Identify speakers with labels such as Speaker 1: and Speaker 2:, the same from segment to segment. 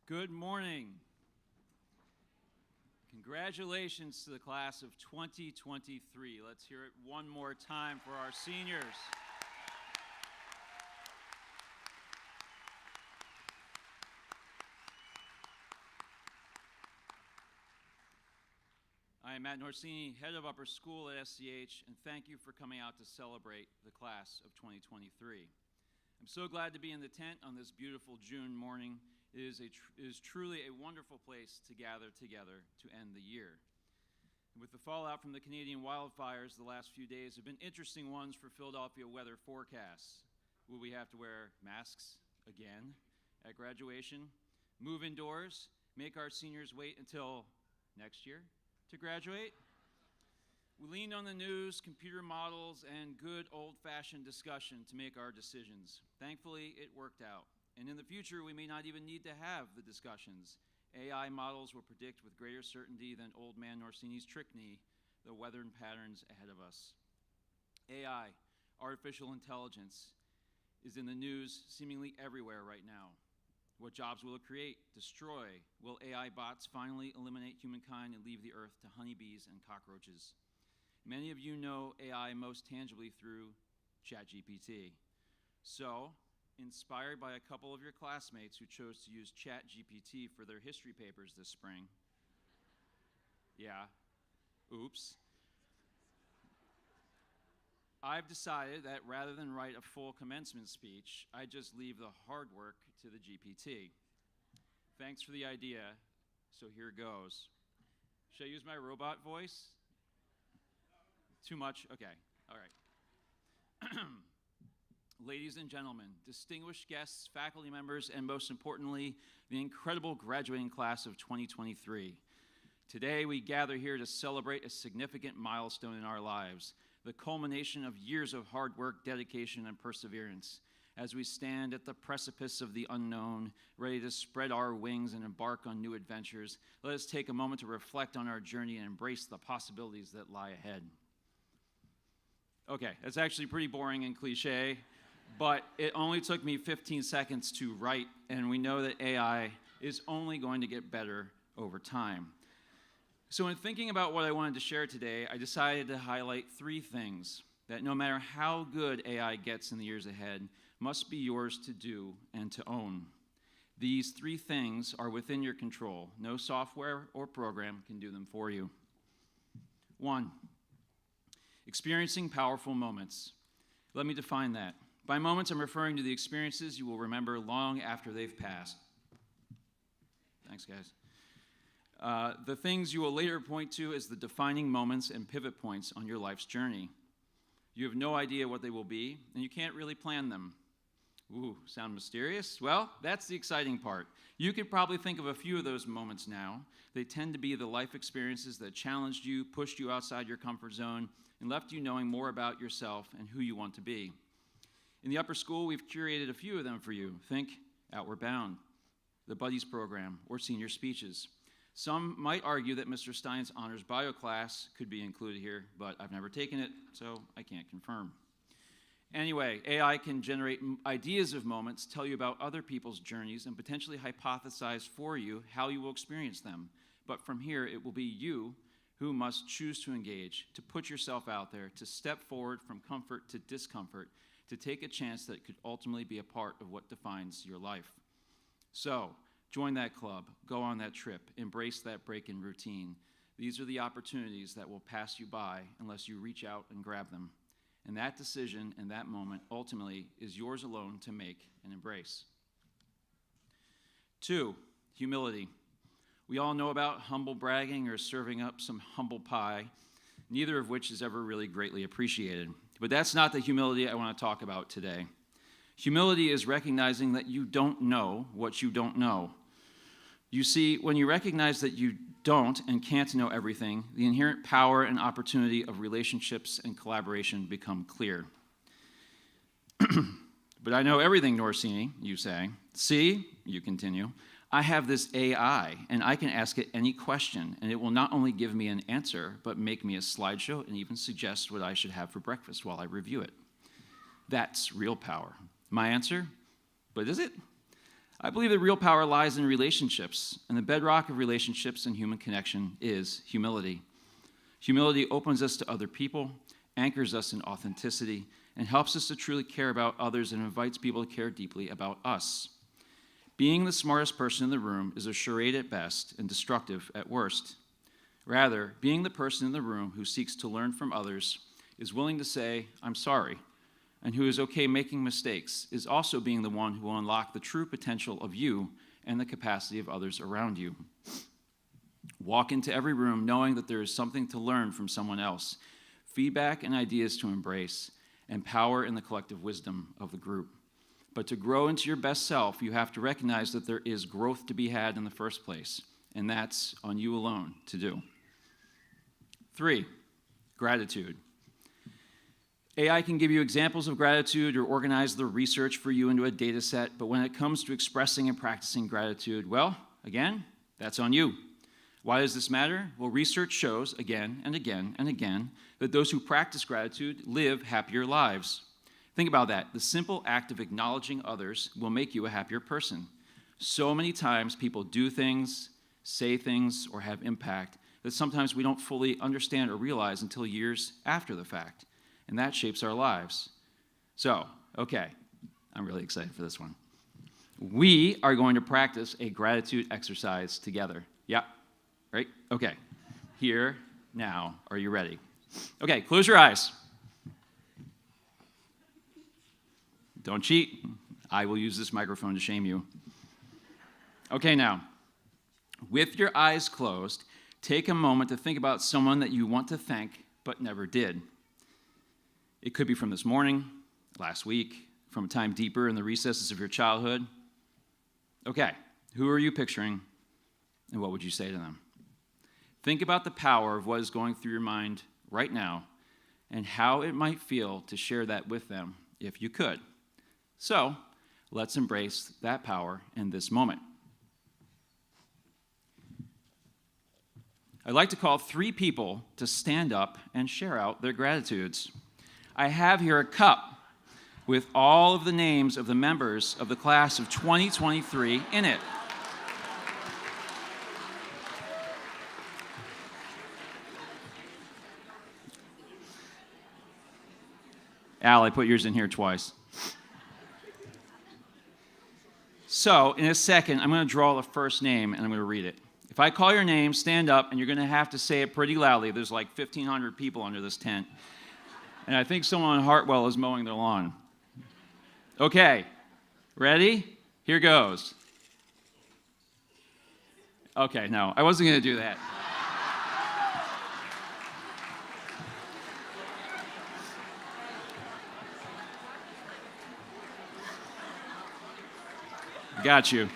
Speaker 1: Good morning. Congratulations to the class of 2023. Let's hear it one more time for our seniors. I am Matt Norsini, head of upper school at SCH, and thank you for coming out to celebrate the class of 2023. I'm so glad to be in the tent on this beautiful June morning. It is truly a wonderful place to gather together to end the year. And with the fallout from the Canadian wildfires, the last few days have been interesting ones for Philadelphia weather forecasts. Will we have to wear masks again at graduation? Move indoors? Make our seniors wait until next year to graduate? We leaned on the news, computer models, and good old-fashioned discussion to make our decisions. Thankfully, it worked out. And in the future, we may not even need to have the discussions. AI models will predict with greater certainty than old man Norsini's trick knee the weather and patterns ahead of us. AI, artificial intelligence, is in the news seemingly everywhere right now. What jobs will it create, destroy? Will AI bots finally eliminate humankind and leave the earth to honeybees and cockroaches? Many of you know AI most tangibly through ChatGPT. So, inspired by a couple of your classmates who chose to use ChatGPT for their history papers this spring. Yeah, oops. I've decided that rather than write a full commencement speech, I just leave the hard work to the GPT. Thanks for the idea, so here goes. Should I use my robot voice? Too much? Okay, all right. Ladies and gentlemen, distinguished guests, faculty members, and most importantly, the incredible graduating class of 2023. Today, we gather here to celebrate a significant milestone in our lives, the culmination of years of hard work, dedication, and perseverance. As we stand at the precipice of the unknown, ready to spread our wings and embark on new adventures, let us take a moment to reflect on our journey and embrace the possibilities that lie ahead. Okay, that's actually pretty boring and cliche, but it only took me 15 seconds to write, and we know that AI is only going to get better over time. So in thinking about what I wanted to share today, I decided to highlight three things that no matter how good AI gets in the years ahead, must be yours to do and to own. These three things are within your control. No software or program can do them for you. 1, experiencing powerful moments. Let me define that. By moments, I'm referring to the experiences you will remember long after they've passed. Thanks, guys. The things you will later point to as the defining moments and pivot points on your life's journey. You have no idea what they will be, and you can't really plan them. Ooh, sound mysterious? Well, that's the exciting part. You could probably think of a few of those moments now. They tend to be the life experiences that challenged you, pushed you outside your comfort zone, and left you knowing more about yourself and who you want to be. In the upper school, we've curated a few of them for you. Think Outward Bound, the Buddies program, or senior speeches. Some might argue that Mr. Stein's honors bio class could be included here, but I've never taken it, so I can't confirm. Anyway, AI can generate ideas of moments, tell you about other people's journeys, and potentially hypothesize for you how you will experience them. But from here, it will be you who must choose to engage, to put yourself out there, to step forward from comfort to discomfort, to take a chance that could ultimately be a part of what defines your life. So, join that club, go on that trip, embrace that break in routine. These are the opportunities that will pass you by unless you reach out and grab them. And that decision and that moment ultimately is yours alone to make and embrace. 2, humility. We all know about humble bragging or serving up some humble pie, neither of which is ever really greatly appreciated. But that's not the humility I want to talk about today. Humility is recognizing that you don't know what you don't know. You see, when you recognize that you don't and can't know everything, the inherent power and opportunity of relationships and collaboration become clear. But I know everything, Norsini, you say. See, you continue, I have this AI, and I can ask it any question, and it will not only give me an answer, but make me a slideshow and even suggest what I should have for breakfast while I review it. That's real power. My answer? But is it? I believe the real power lies in relationships, and the bedrock of relationships and human connection is humility. Humility opens us to other people, anchors us in authenticity, and helps us to truly care about others and invites people to care deeply about us. Being the smartest person in the room is a charade at best and destructive at worst. Rather, being the person in the room who seeks to learn from others, is willing to say, "I'm sorry," and who is okay making mistakes, is also being the one who will unlock the true potential of you and the capacity of others around you. Walk into every room knowing that there is something to learn from someone else, feedback and ideas to embrace, and power in the collective wisdom of the group. But to grow into your best self, you have to recognize that there is growth to be had in the first place, and that's on you alone to do. 3, gratitude. AI can give you examples of gratitude or organize the research for you into a data set, but when it comes to expressing and practicing gratitude, well, again, that's on you. Why does this matter? Well, research shows again and again and again that those who practice gratitude live happier lives. Think about that. The simple act of acknowledging others will make you a happier person. So many times people do things, say things, or have impact that sometimes we don't fully understand or realize until years after the fact. And that shapes our lives. So, okay, I'm really excited for this one. We are going to practice a gratitude exercise together. Yeah, right? Okay. Here, now. Are you ready? Okay, close your eyes. Don't cheat. I will use this microphone to shame you. Okay, now, with your eyes closed, take a moment to think about someone that you want to thank but never did. It could be from this morning, last week, from a time deeper in the recesses of your childhood. Okay, who are you picturing, and what would you say to them? Think about the power of what is going through your mind right now and how it might feel to share that with them if you could. So, let's embrace that power in this moment. I'd like to call 3 people to stand up and share out their gratitudes. I have here a cup with all of the names of the members of the class of 2023 in it. Al, I put yours in here twice. So, in a second, I'm going to draw the first name and I'm going to read it. If I call your name, stand up, and you're going to have to say it pretty loudly. There's like 1,500 people under this tent. And I think someone in Hartwell is mowing their lawn. Okay, ready? Here goes. Okay, no, I wasn't going to do that. Got you.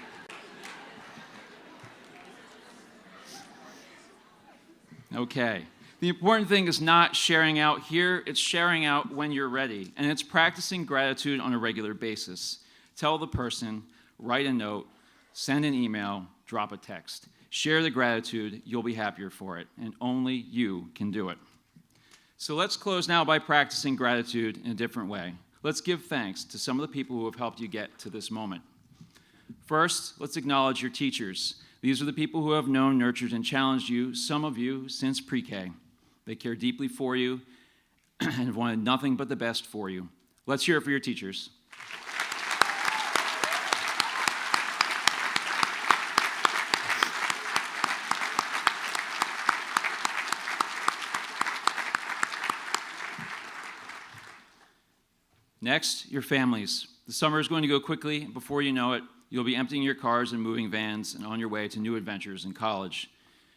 Speaker 1: Okay. The important thing is not sharing out here, it's sharing out when you're ready. And it's practicing gratitude on a regular basis. Tell the person, write a note, send an email, drop a text. Share the gratitude, you'll be happier for it. And only you can do it. So let's close now by practicing gratitude in a different way. Let's give thanks to some of the people who have helped you get to this moment. First, let's acknowledge your teachers. These are the people who have known, nurtured, and challenged you, some of you since pre-K. They care deeply for you and have wanted nothing but the best for you. Let's hear it for your teachers. Next, your families. The summer is going to go quickly. Before you know it, you'll be emptying your cars and moving vans and on your way to new adventures in college.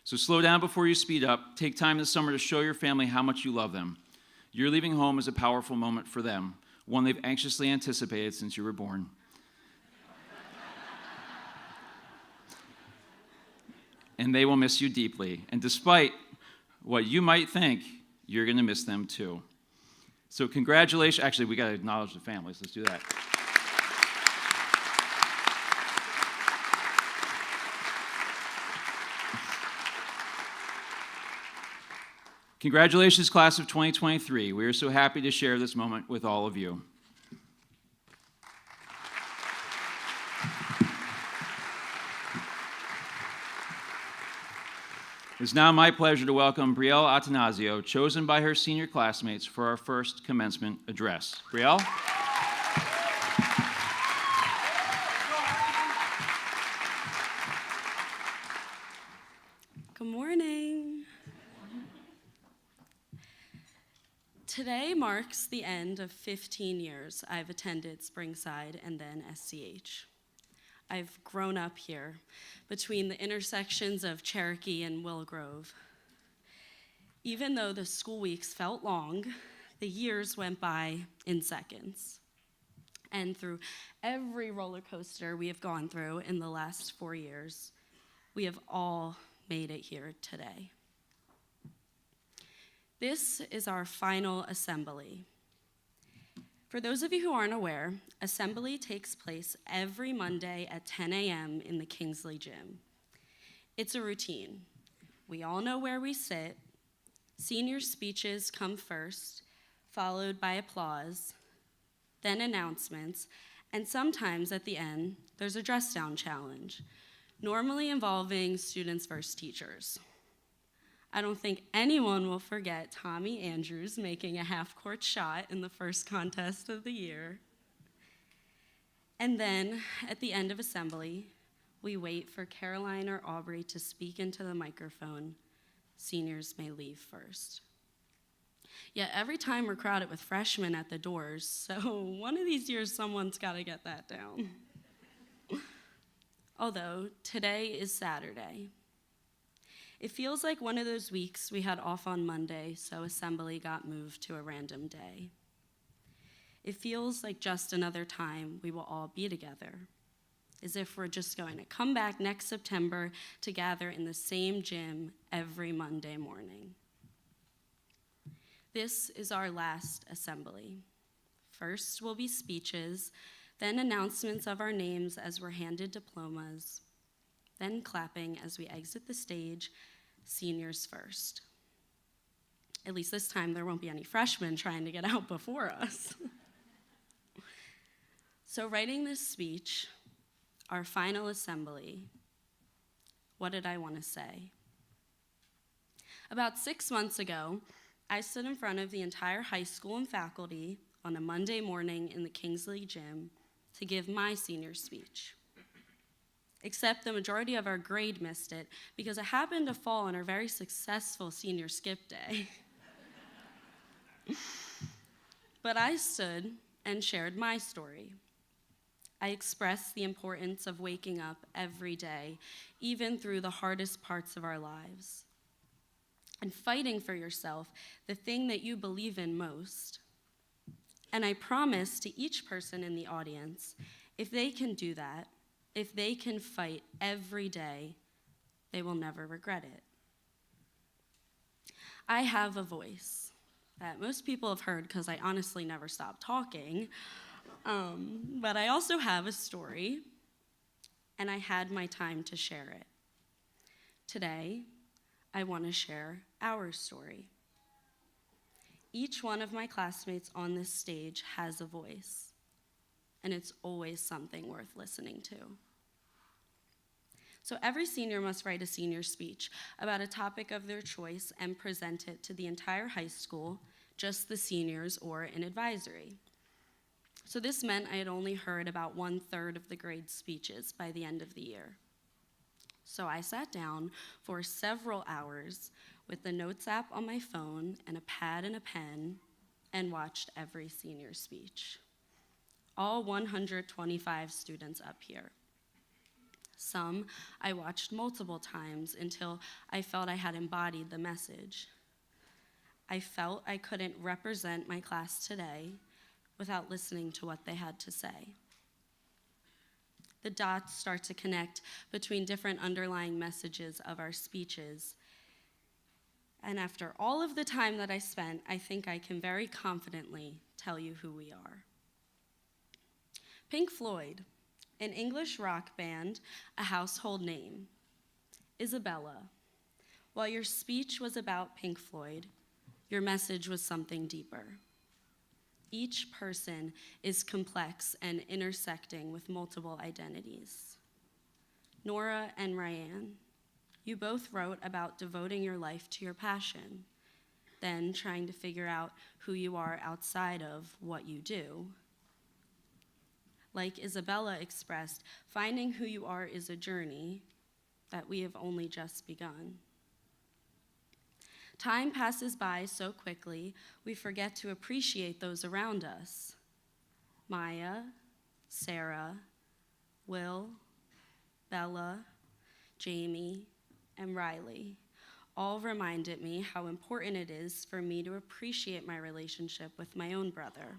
Speaker 1: So slow down before you speed up. Take time this summer to show your family how much you love them. Your leaving home is a powerful moment for them, one they've anxiously anticipated since you were born. And they will miss you deeply. And despite what you might think, you're going to miss them too. So congratulations. Actually, we got to acknowledge the families. Let's do that. Congratulations, class of 2023. We are so happy to share this moment with all of you. It's now my pleasure to welcome Brielle Atanasio, chosen by her senior classmates for our first commencement address. Brielle?
Speaker 2: Good morning. Today marks the end of 15 years I've attended Springside and then SCH. I've grown up here, between the intersections of Cherokee and Willow Grove. Even though the school weeks felt long, the years went by in seconds. And through every roller coaster we have gone through in the last 4 years, we have all made it here today. This is our final assembly. For those of you who aren't aware, assembly takes place every Monday at 10 a.m. in the Kingsley gym. It's a routine. We all know where we sit. Senior speeches come first, followed by applause, then announcements, and sometimes at the end, there's a dress-down challenge, normally involving students versus teachers. I don't think anyone will forget Tommy Andrews making a half-court shot in the first contest of the year. And then, at the end of assembly, we wait for Caroline or Aubrey to speak into the microphone. Seniors may leave first. Yet every time we're crowded with freshmen at the doors, so one of these years someone's got to get that down. Although today is Saturday. It feels like one of those weeks we had off on Monday, so assembly got moved to a random day. It feels like just another time we will all be together, as if we're just going to come back next September to gather in the same gym every Monday morning. This is our last assembly. First will be speeches, then announcements of our names as we're handed diplomas, then clapping as we exit the stage, seniors first. At least this time there won't be any freshmen trying to get out before us. So writing this speech, our final assembly, what did I want to say? About 6 months ago, I stood in front of the entire high school and faculty on a Monday morning in the Kingsley gym to give my senior speech. Except the majority of our grade missed it because it happened to fall on our very successful senior skip day. But I stood and shared my story. I expressed the importance of waking up every day, even through the hardest parts of our lives, and fighting for yourself, the thing that you believe in most. And I promised to each person in the audience, if they can do that, if they can fight every day, they will never regret it. I have a voice that most people have heard because I honestly never stop talking, but I also have a story, and I had my time to share it. Today, I want to share our story. Each one of my classmates on this stage has a voice, and it's always something worth listening to. So every senior must write a senior speech about a topic of their choice and present it to the entire high school, just the seniors or an advisory. So this meant I had only heard about 1/3 of the grade speeches by the end of the year. So I sat down for several hours with the notes app on my phone and a pad and a pen and watched every senior speech. All 125 students up here. Some I watched multiple times until I felt I had embodied the message. I felt I couldn't represent my class today without listening to what they had to say. The dots start to connect between different underlying messages of our speeches. And after all of the time that I spent, I think I can very confidently tell you who we are. Pink Floyd, an English rock band, a household name. Isabella, while your speech was about Pink Floyd, your message was something deeper. Each person is complex and intersecting with multiple identities. Nora and Ryan, You both wrote about devoting your life to your passion, then trying to figure out who you are outside of what you do. Like Isabella expressed, finding who you are is a journey that we have only just begun. Time passes by so quickly, we forget to appreciate those around us. Maya, Sarah, Will, Bella, Jamie, and Riley all reminded me how important it is for me to appreciate my relationship with my own brother.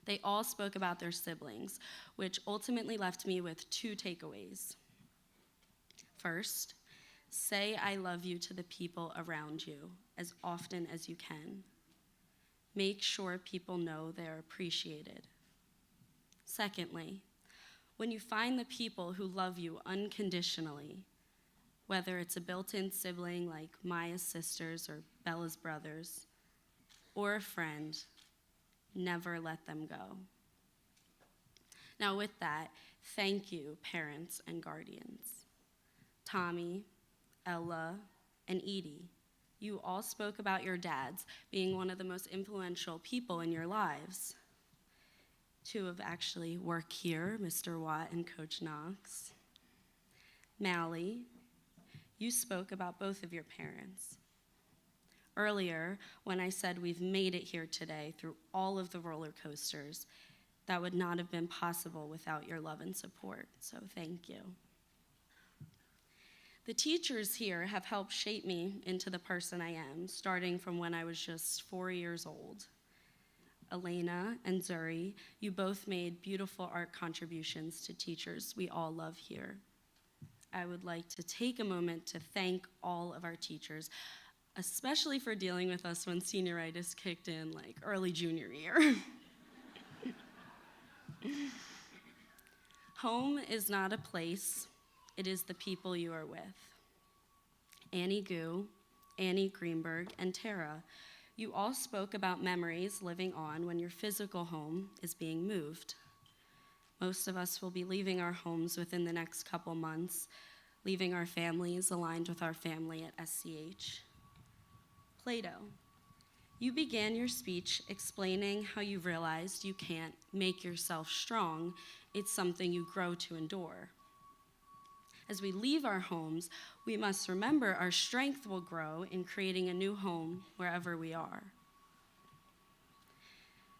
Speaker 2: They all spoke about their siblings, which ultimately left me with two takeaways. First, say I love you to the people around you as often as you can. Make sure people know they're appreciated. Secondly, when you find the people who love you unconditionally, whether it's a built-in sibling like Maya's sisters or Bella's brothers, or a friend, never let them go. Now with that, thank you, parents and guardians. Tommy, Ella, and Edie, you all spoke about your dads being one of the most influential people in your lives. Two have actually worked here, Mr. Watt and Coach Knox. Mally, you spoke about both of your parents. Earlier, when I said we've made it here today through all of the roller coasters, that would not have been possible without your love and support, so thank you. The teachers here have helped shape me into the person I am, starting from when I was just 4 years old. Elena and Zuri, you both made beautiful art contributions to teachers we all love here. I would like to take a moment to thank all of our teachers, especially for dealing with us when senioritis kicked in like early junior year. Home is not a place, it is the people you are with. Annie Gu, Annie Greenberg, and Tara, you all spoke about memories living on when your physical home is being moved. Most of us will be leaving our homes within the next couple months, leaving our families aligned with our family at SCH. Plato, you began your speech explaining how you realized you can't make yourself strong, it's something you grow to endure. As we leave our homes, we must remember our strength will grow in creating a new home wherever we are.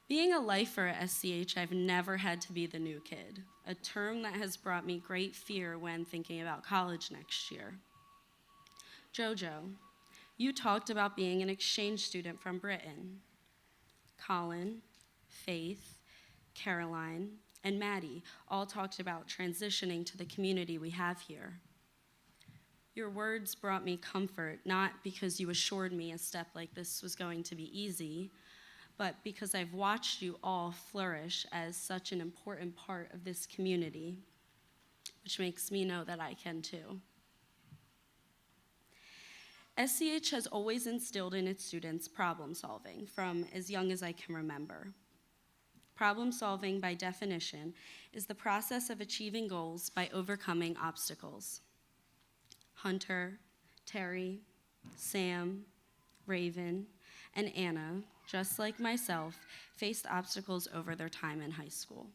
Speaker 2: Being a lifer at SCH, I've never had to be the new kid, a term that has brought me great fear when thinking about college next year. Jojo, you talked about being an exchange student from Britain. Colin, Faith, Caroline, and Maddie all talked about transitioning to the community we have here. Your words brought me comfort, not because you assured me a step like this was going to be easy, but because I've watched you all flourish as such an important part of this community, which makes me know that I can too. SCH has always instilled in its students problem solving from as young as I can remember. Problem solving, by definition, is the process of achieving goals by overcoming obstacles. Hunter, Terry, Sam, Raven, and Anna, just like myself, faced obstacles over their time in high school.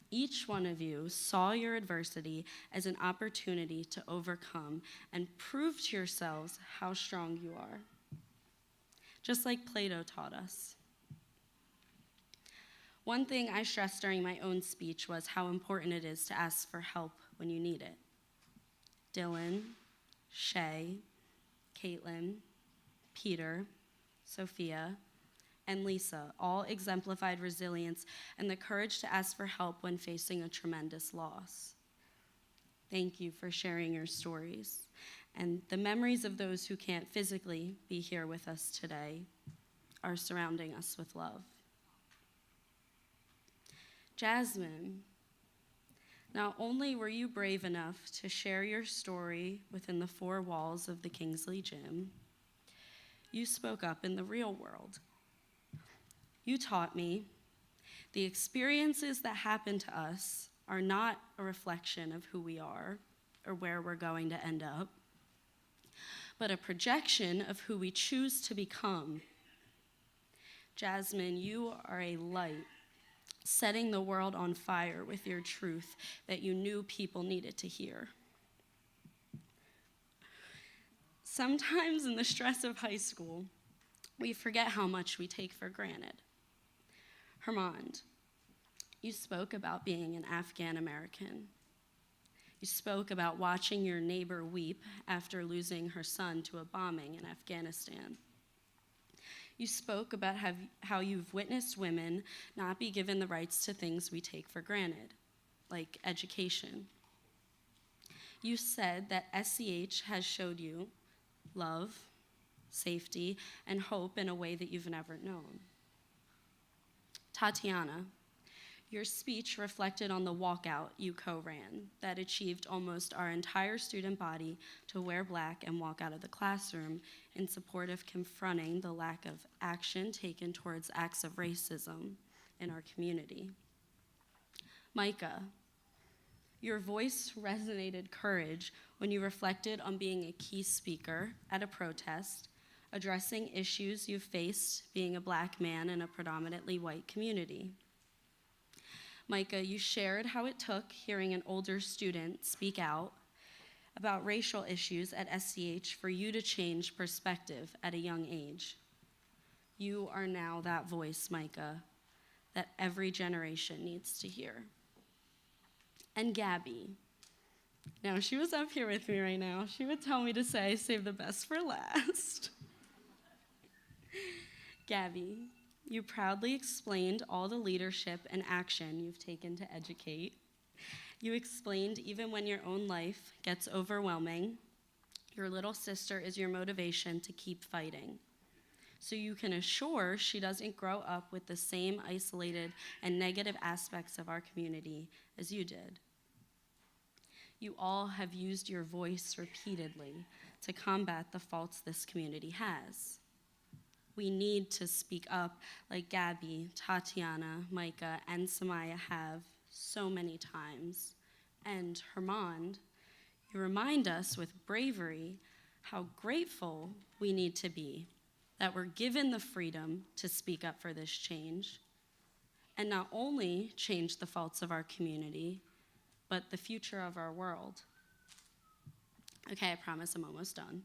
Speaker 2: Each one of you saw your adversity as an opportunity to overcome and prove to yourselves how strong you are, just like Plato taught us. One thing I stressed during my own speech was how important it is to ask for help when you need it. Dylan, Shay, Caitlin, Peter, Sophia, and Lisa all exemplified resilience and the courage to ask for help when facing a tremendous loss. Thank you for sharing your stories and the memories of those who can't physically be here with us today are surrounding us with love. Jasmine, not only were you brave enough to share your story within the four walls of the Kingsley Gym, you spoke up in the real world. You taught me the experiences that happen to us are not a reflection of who we are, or where we're going to end up, but a projection of who we choose to become. Jasmine, you are a light, setting the world on fire with your truth that you knew people needed to hear. Sometimes in the stress of high school, we forget how much we take for granted. Hermond, you spoke about being an Afghan American. You spoke about watching your neighbor weep after losing her son to a bombing in Afghanistan. You spoke about how you've witnessed women not be given the rights to things we take for granted, like education. You said that SCH has showed you love, safety, and hope in a way that you've never known. Tatiana, your speech reflected on the walkout you co-ran that achieved almost our entire student body to wear black and walk out of the classroom in support of confronting the lack of action taken towards acts of racism in our community. Micah, your voice resonated courage when you reflected on being a key speaker at a protest, addressing issues you faced being a black man in a predominantly white community. Micah, you shared how it took hearing an older student speak out about racial issues at SCH for you to change perspective at a young age. You are now that voice, Micah, that every generation needs to hear. And Gabby, now if she was up here with me right now, she would tell me to say, save the best for last. Gabby, you proudly explained all the leadership and action you've taken to educate. You explained even when your own life gets overwhelming, your little sister is your motivation to keep fighting. So you can assure she doesn't grow up with the same isolated and negative aspects of our community as you did. You all have used your voice repeatedly to combat the faults this community has. We need to speak up like Gabby, Tatiana, Micah, and Samaya have so many times. And Hermond, you remind us with bravery how grateful we need to be that we're given the freedom to speak up for this change, and not only change the faults of our community, but the future of our world. Okay, I promise I'm almost done.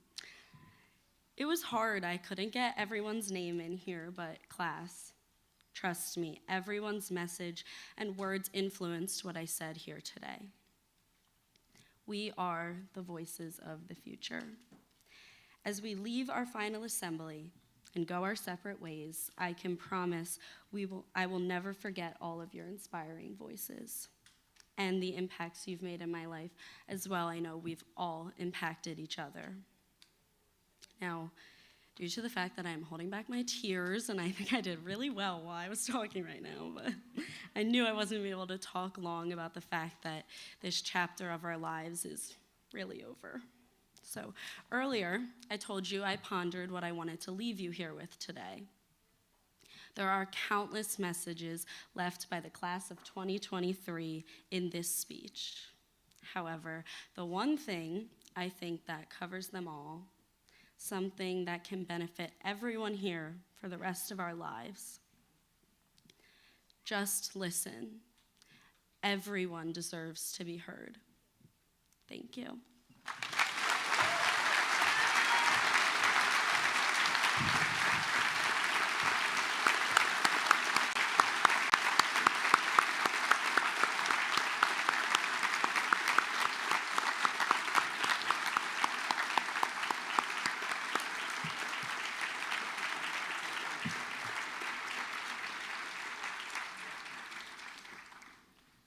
Speaker 2: It was hard. I couldn't get everyone's name in here, but class, trust me, everyone's message and words influenced what I said here today. We are the voices of the future. As we leave our final assembly and go our separate ways, I can promise I will never forget all of your inspiring voices and the impacts you've made in my life as well. I know we've all impacted each other. Now, due to the fact that I'm holding back my tears, and I think I did really well while I was talking right now, but I knew I wasn't going to be able to talk long about the fact that this chapter of our lives is really over. So earlier, I told you I pondered what I wanted to leave you here with today. There are countless messages left by the class of 2023 in this speech. However, the one thing I think that covers them all, something that can benefit everyone here for the rest of our lives. Just listen. Everyone deserves to be heard. Thank you.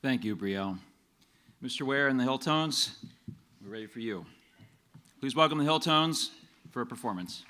Speaker 1: Thank you, Brielle. Mr. Ware and the Hilltones, we're ready for you. Please welcome the Hilltones for a performance.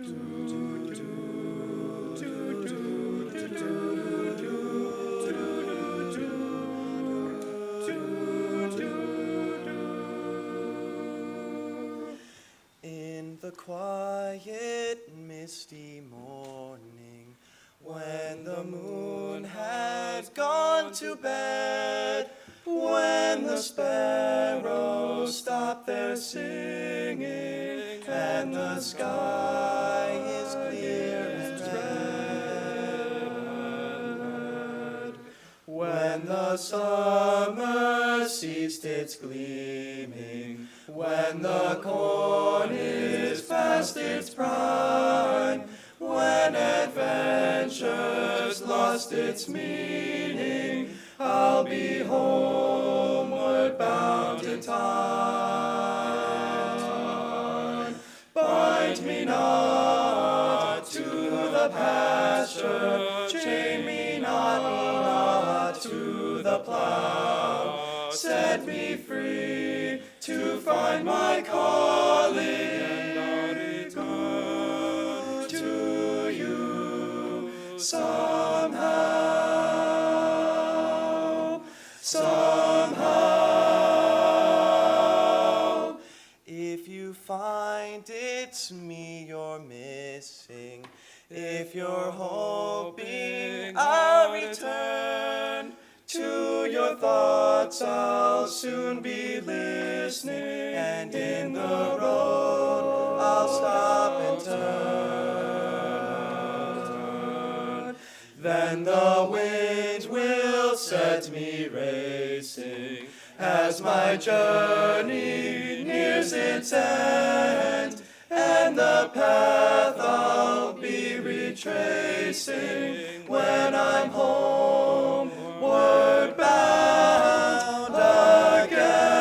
Speaker 3: In the quiet, misty morning, when the moon has gone to bed, when the sparrows stop their singing, and the sky is clear and red, when the summer ceased its gleaming, when the corn is past its prime, when adventure's lost its meaning, I'll be homeward bound in time. Bind me not to the pasture, chain me not to the plow. Set me free to find my calling, and I'll return to you somehow, somehow. If you find it's me you're missing, if you're hoping I'll return, to your thoughts I'll soon be listening, and in the road I'll stop and turn. Then the wind will set me racing as my journey nears its end, and the path I'll be retracing when I'm homeward bound again.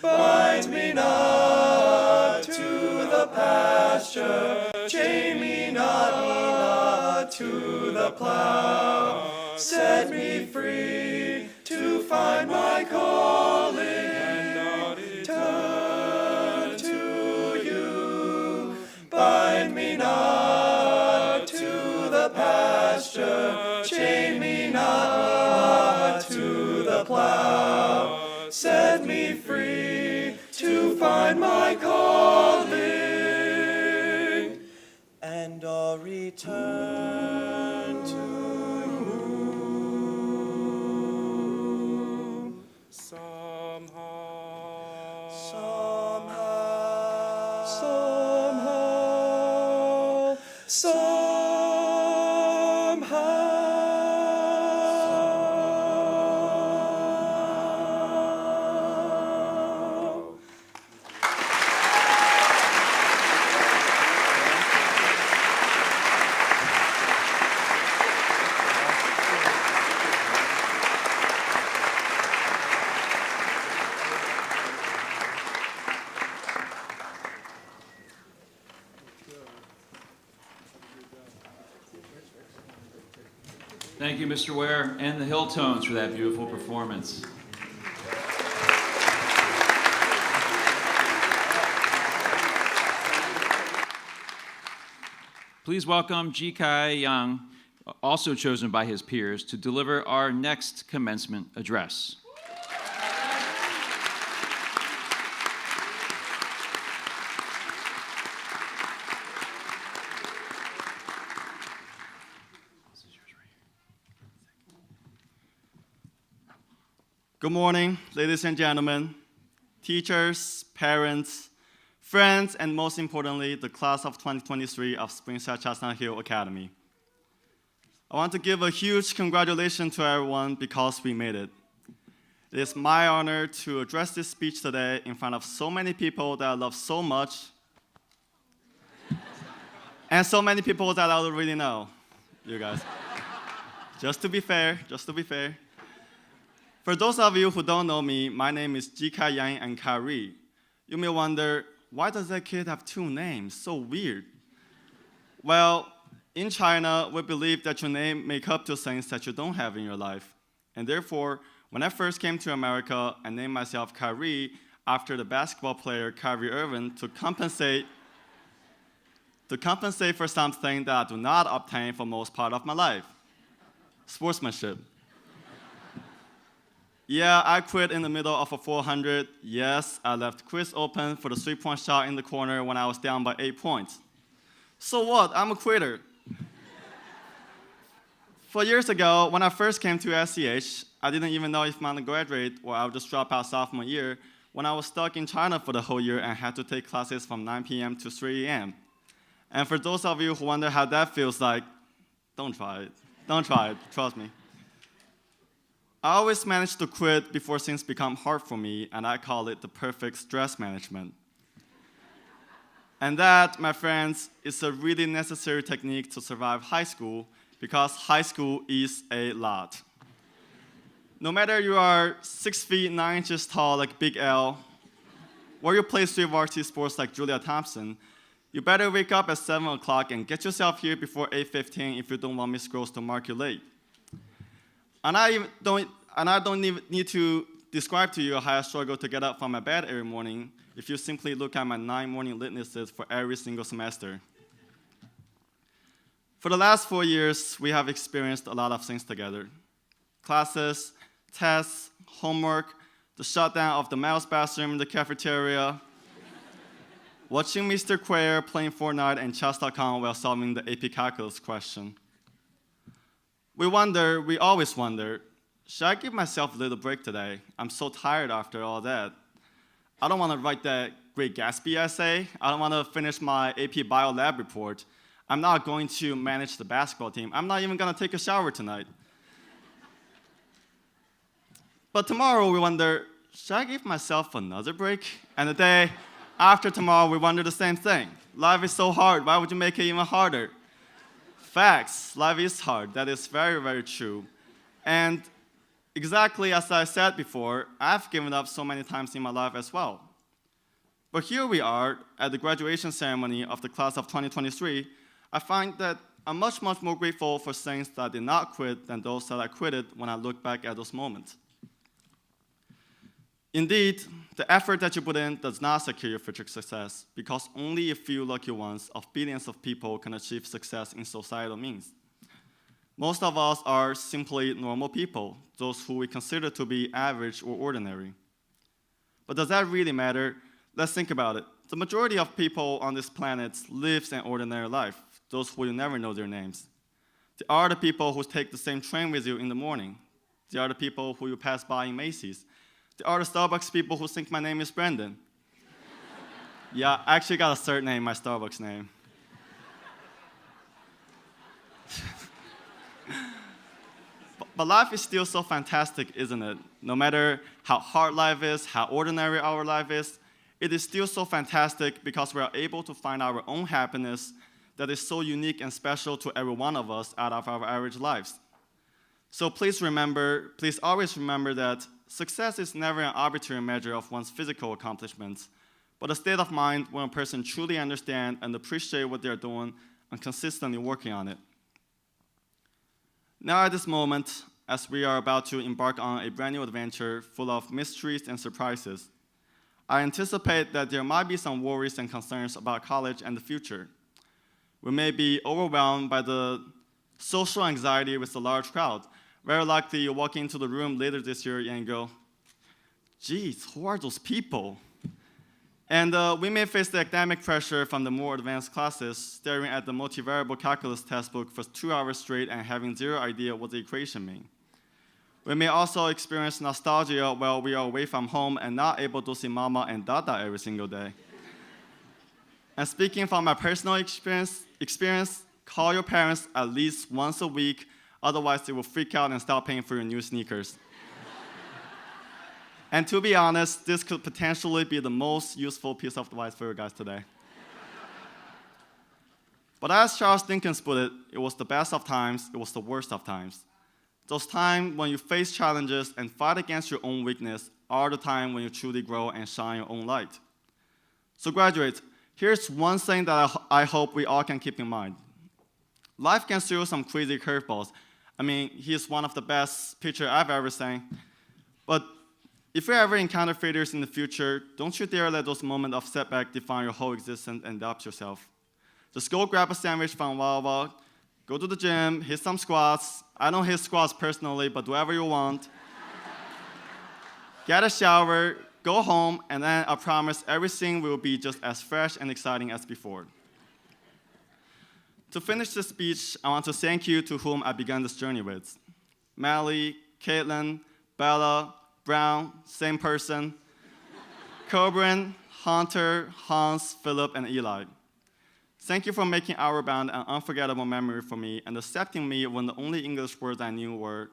Speaker 3: Bind me not to the pasture, chain me not to the plow. Set me free to find my calling, and I'll return to you. Bind me not to the pasture, chain me not to the plow. Set me free to find my calling, and I'll return to you somehow, somehow, somehow, somehow.
Speaker 1: Thank you, Mr. Ware, and the Hill Tones for that beautiful performance. Please welcome Ji Kai Yang, also chosen by his peers, to deliver our next commencement address.
Speaker 4: Good morning, ladies and gentlemen, teachers, parents, friends, and most importantly, the class of 2023 of Springside Chestnut Hill Academy. I want to give a huge congratulations to everyone because we made it. It is my honor to address this speech today in front of so many people that I love so much, and so many people that I already know, you guys. Just to be fair. For those of you who don't know me, my name is Ji Kai Yang and Kari. You may wonder, why does that kid have two names? So weird. Well, in China, we believe that your name make up to things that you don't have in your life. And therefore, when I first came to America and named myself Kari, after the basketball player Kyrie Irving to compensate for something that I do not obtain for most part of my life. Sportsmanship. Yeah, I quit in the middle of a 400. Yes, I left quiz open for the three-point shot in the corner when I was down by 8 points. So what? I'm a quitter. 4 years ago, when I first came to SCH, I didn't even know if I'm going to graduate or I would just drop out sophomore year when I was stuck in China for the whole year and had to take classes from 9 p.m. to 3 a.m. And for those of you who wonder how that feels like, don't try it. Don't try it, trust me. I always manage to quit before things become hard for me, and I call it the perfect stress management. And that, my friends, is a really necessary technique to survive high school, because high school is a lot. No matter you are 6 feet 9 inches tall like Big L, or you play street varsity sports like Julia Thompson, you better wake up at 7 o'clock and get yourself here before 8:15 if you don't want Miss Gross to mark you late. And I don't even need to describe to you how I struggle to get up from my bed every morning if you simply look at my 9 morning litnesses for every single semester. For the last 4 years, we have experienced a lot of things together. Classes, tests, homework, the shutdown of the mouse bathroom in the cafeteria, watching Mr. Quayer playing Fortnite and chess.com while solving the AP Calculus question. We always wonder, should I give myself a little break today? I'm so tired after all that. I don't want to write that Great Gatsby essay. I don't want to finish my AP Bio Lab report. I'm not going to manage the basketball team. I'm not even going to take a shower tonight. But tomorrow we wonder, should I give myself another break? And the day after tomorrow we wonder the same thing. Life is so hard. Why would you make it even harder? Facts. Life is hard. That is very, very true. And exactly as I said before, I've given up so many times in my life as well. But here we are at the graduation ceremony of the class of 2023. I find that I'm much, much more grateful for things that I did not quit than those that I quitted when I look back at those moments. Indeed, the effort that you put in does not secure your future success, because only a few lucky ones of billions of people can achieve success in societal means. Most of us are simply normal people, those who we consider to be average or ordinary. But does that really matter? Let's think about it. The majority of people on this planet lives an ordinary life, those who you never know their names. They are the people who take the same train with you in the morning. They are the people who you pass by in Macy's. They are the Starbucks people who think my name is Brandon. Yeah, I actually got a third name, my Starbucks name. But life is still so fantastic, isn't it? No matter how hard life is, how ordinary our life is, it is still so fantastic because we are able to find our own happiness that is so unique and special to every one of us out of our average lives. So please always remember that success is never an arbitrary measure of one's physical accomplishments, but a state of mind when a person truly understands and appreciates what they're doing and consistently working on it. Now at this moment, as we are about to embark on a brand new adventure full of mysteries and surprises, I anticipate that there might be some worries and concerns about college and the future. We may be overwhelmed by the social anxiety with a large crowd. Very likely you walk into the room later this year and go, geez, who are those people? And we may face the academic pressure from the more advanced classes, staring at the multivariable calculus textbook for 2 hours straight and having zero idea what the equation means. We may also experience nostalgia while we are away from home and not able to see Mama and Dada every single day. And speaking from my personal experience, call your parents at least once a week, otherwise they will freak out and stop paying for your new sneakers. And to be honest, this could potentially be the most useful piece of advice for you guys today. But as Charles Dickens put it, it was the best of times, it was the worst of times. Those times when you face challenges and fight against your own weakness are the time when you truly grow and shine your own light. So graduates, here's one thing that I hope we all can keep in mind. Life can throw some crazy curveballs. I mean, he's one of the best pitchers I've ever seen. But If you ever encounter failures in the future, don't you dare let those moments of setback define your whole existence and doubt yourself. Just go grab a sandwich from Wawa, go to the gym, hit some squats. I don't hit squats personally, but do whatever you want. Get a shower, go home, and then I promise everything will be just as fresh and exciting as before. To finish this speech, I want to thank you to whom I began this journey with. Mally, Caitlin, Bella, Brown, same person, Coburn, Hunter, Hans, Philip, and Eli. Thank you for making Hourbound an unforgettable memory for me and accepting me when the only English words I knew were,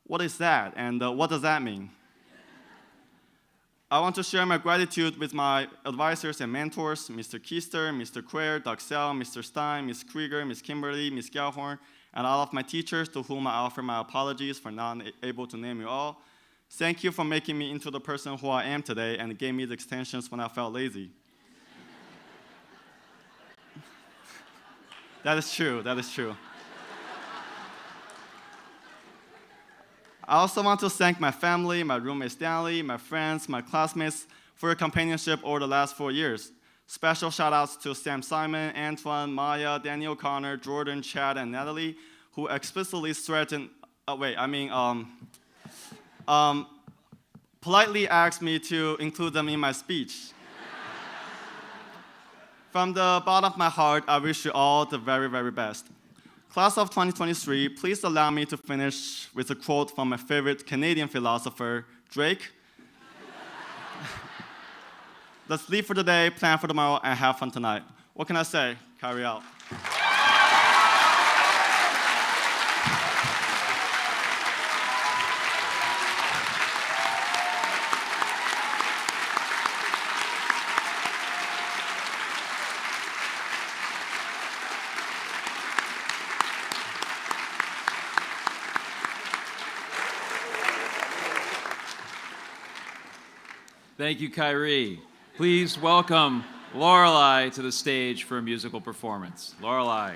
Speaker 4: "What is that?" and "What does that mean?" I want to share my gratitude with my advisors and mentors, Mr. Keister, Mr. Quare, Doug Sell, Mr. Stein, Ms. Krieger, Ms. Kimberly, Ms. Gellhorn, and all of my teachers to whom I offer my apologies for not able to name you all. Thank you for making me into the person who I am today and gave me the extensions when I felt lazy. That is true, that is true. I also want to thank my family, my roommate Stanley, my friends, my classmates for your companionship over the last 4 years. Special shout outs to Sam Simon, Antoine, Maya, Daniel Connor, Jordan, Chad, and Natalie, who explicitly threatened, politely asked me to include them in my speech. From the bottom of my heart, I wish you all the very, very best. Class of 2023, please allow me to finish with a quote from my favorite Canadian philosopher, Drake. Let's leave for today, plan for tomorrow, and have fun tonight. What can I say? Carry out.
Speaker 1: Thank you, Kyrie. Please welcome Lorelei to the stage for a musical performance. Lorelei.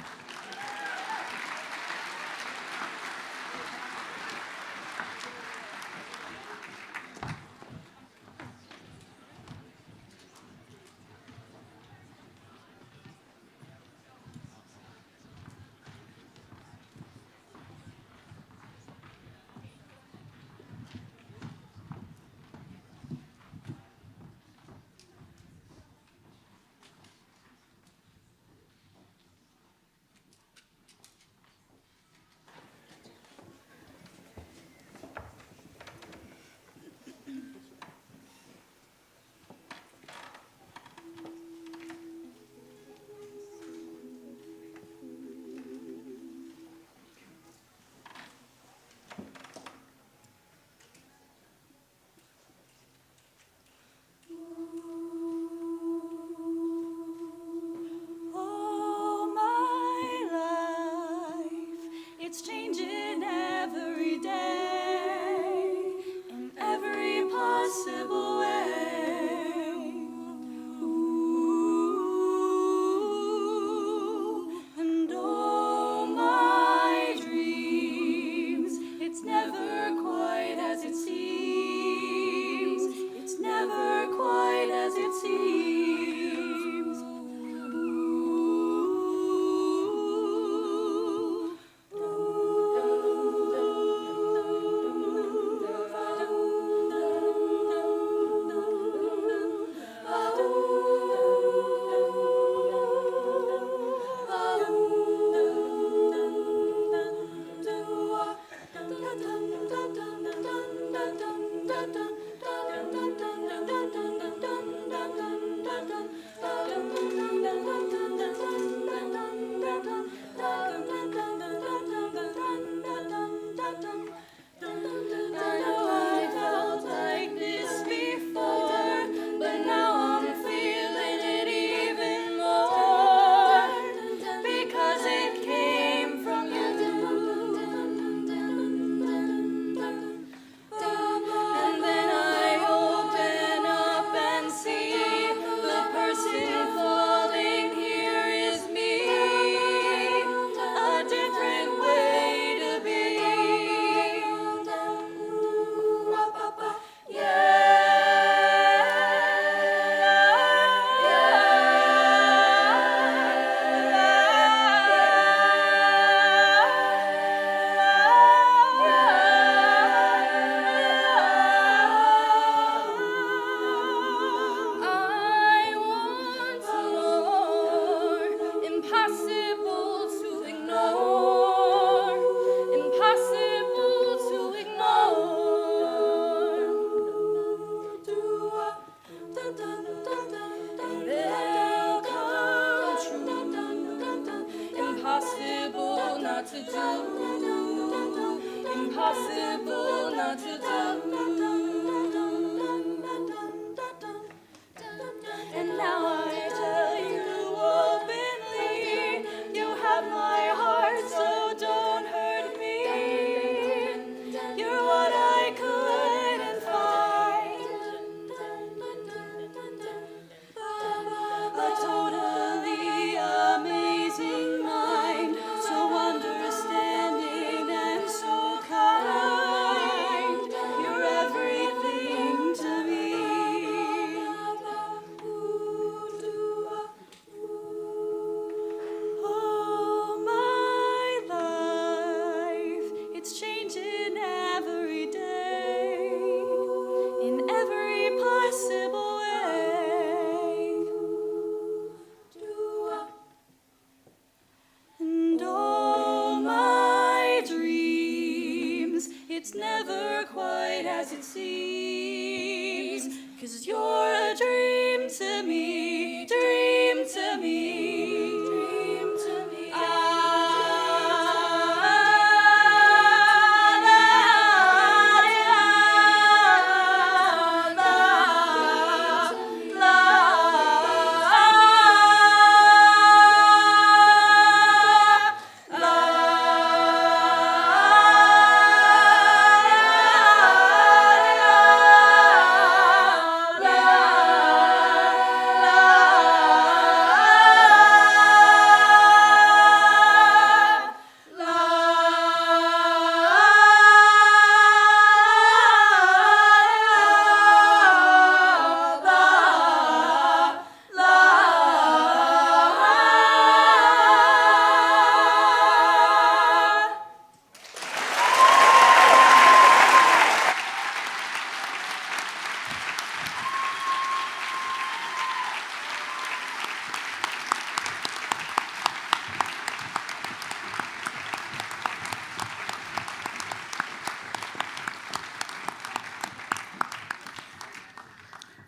Speaker 5: to do, impossible not to do. And now I tell you openly, you have my heart, so don't hurt me. You're what I couldn't find. A totally amazing mind, so understanding and so kind. You're everything to me. Oh, my life, it's changing every day, in every possible way. And all my dreams, it's never quite as it seems, 'cause you're a dream to me, dream to me, dream to me.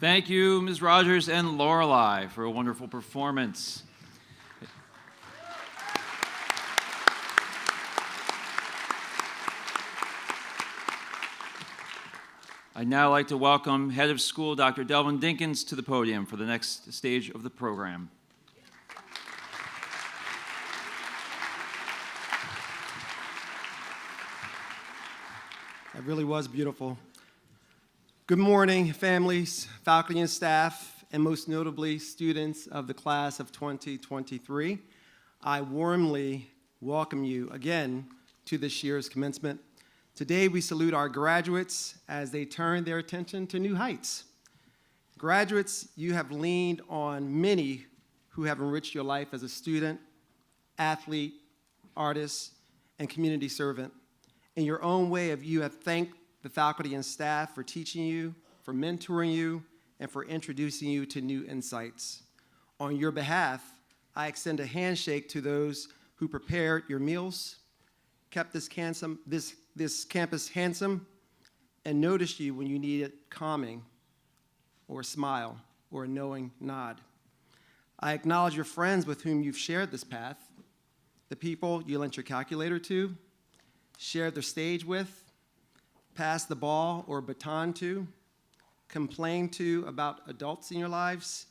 Speaker 1: Thank you, Ms. Rogers and Lorelei, for a wonderful performance. I'd now like to welcome Head of School, Dr. Delvin Dinkins, to the podium for the next stage of the program.
Speaker 6: That really was beautiful. Good morning, families, faculty and staff, and most notably, students of the class of 2023. I warmly welcome you again to this year's commencement. Today, we salute our graduates as they turn their attention to new heights. Graduates, you have leaned on many who have enriched your life as a student, athlete, artist, and community servant. In your own way, you have thanked the faculty and staff for teaching you, for mentoring you, and for introducing you to new insights. On your behalf, I extend a handshake to those who prepared your meals, kept this campus handsome, and noticed you when you needed calming, or a smile, or a knowing nod. I acknowledge your friends with whom you've shared this path, the people you lent your calculator to, shared the stage with, passed the ball or baton to, complained to about adults in your lives,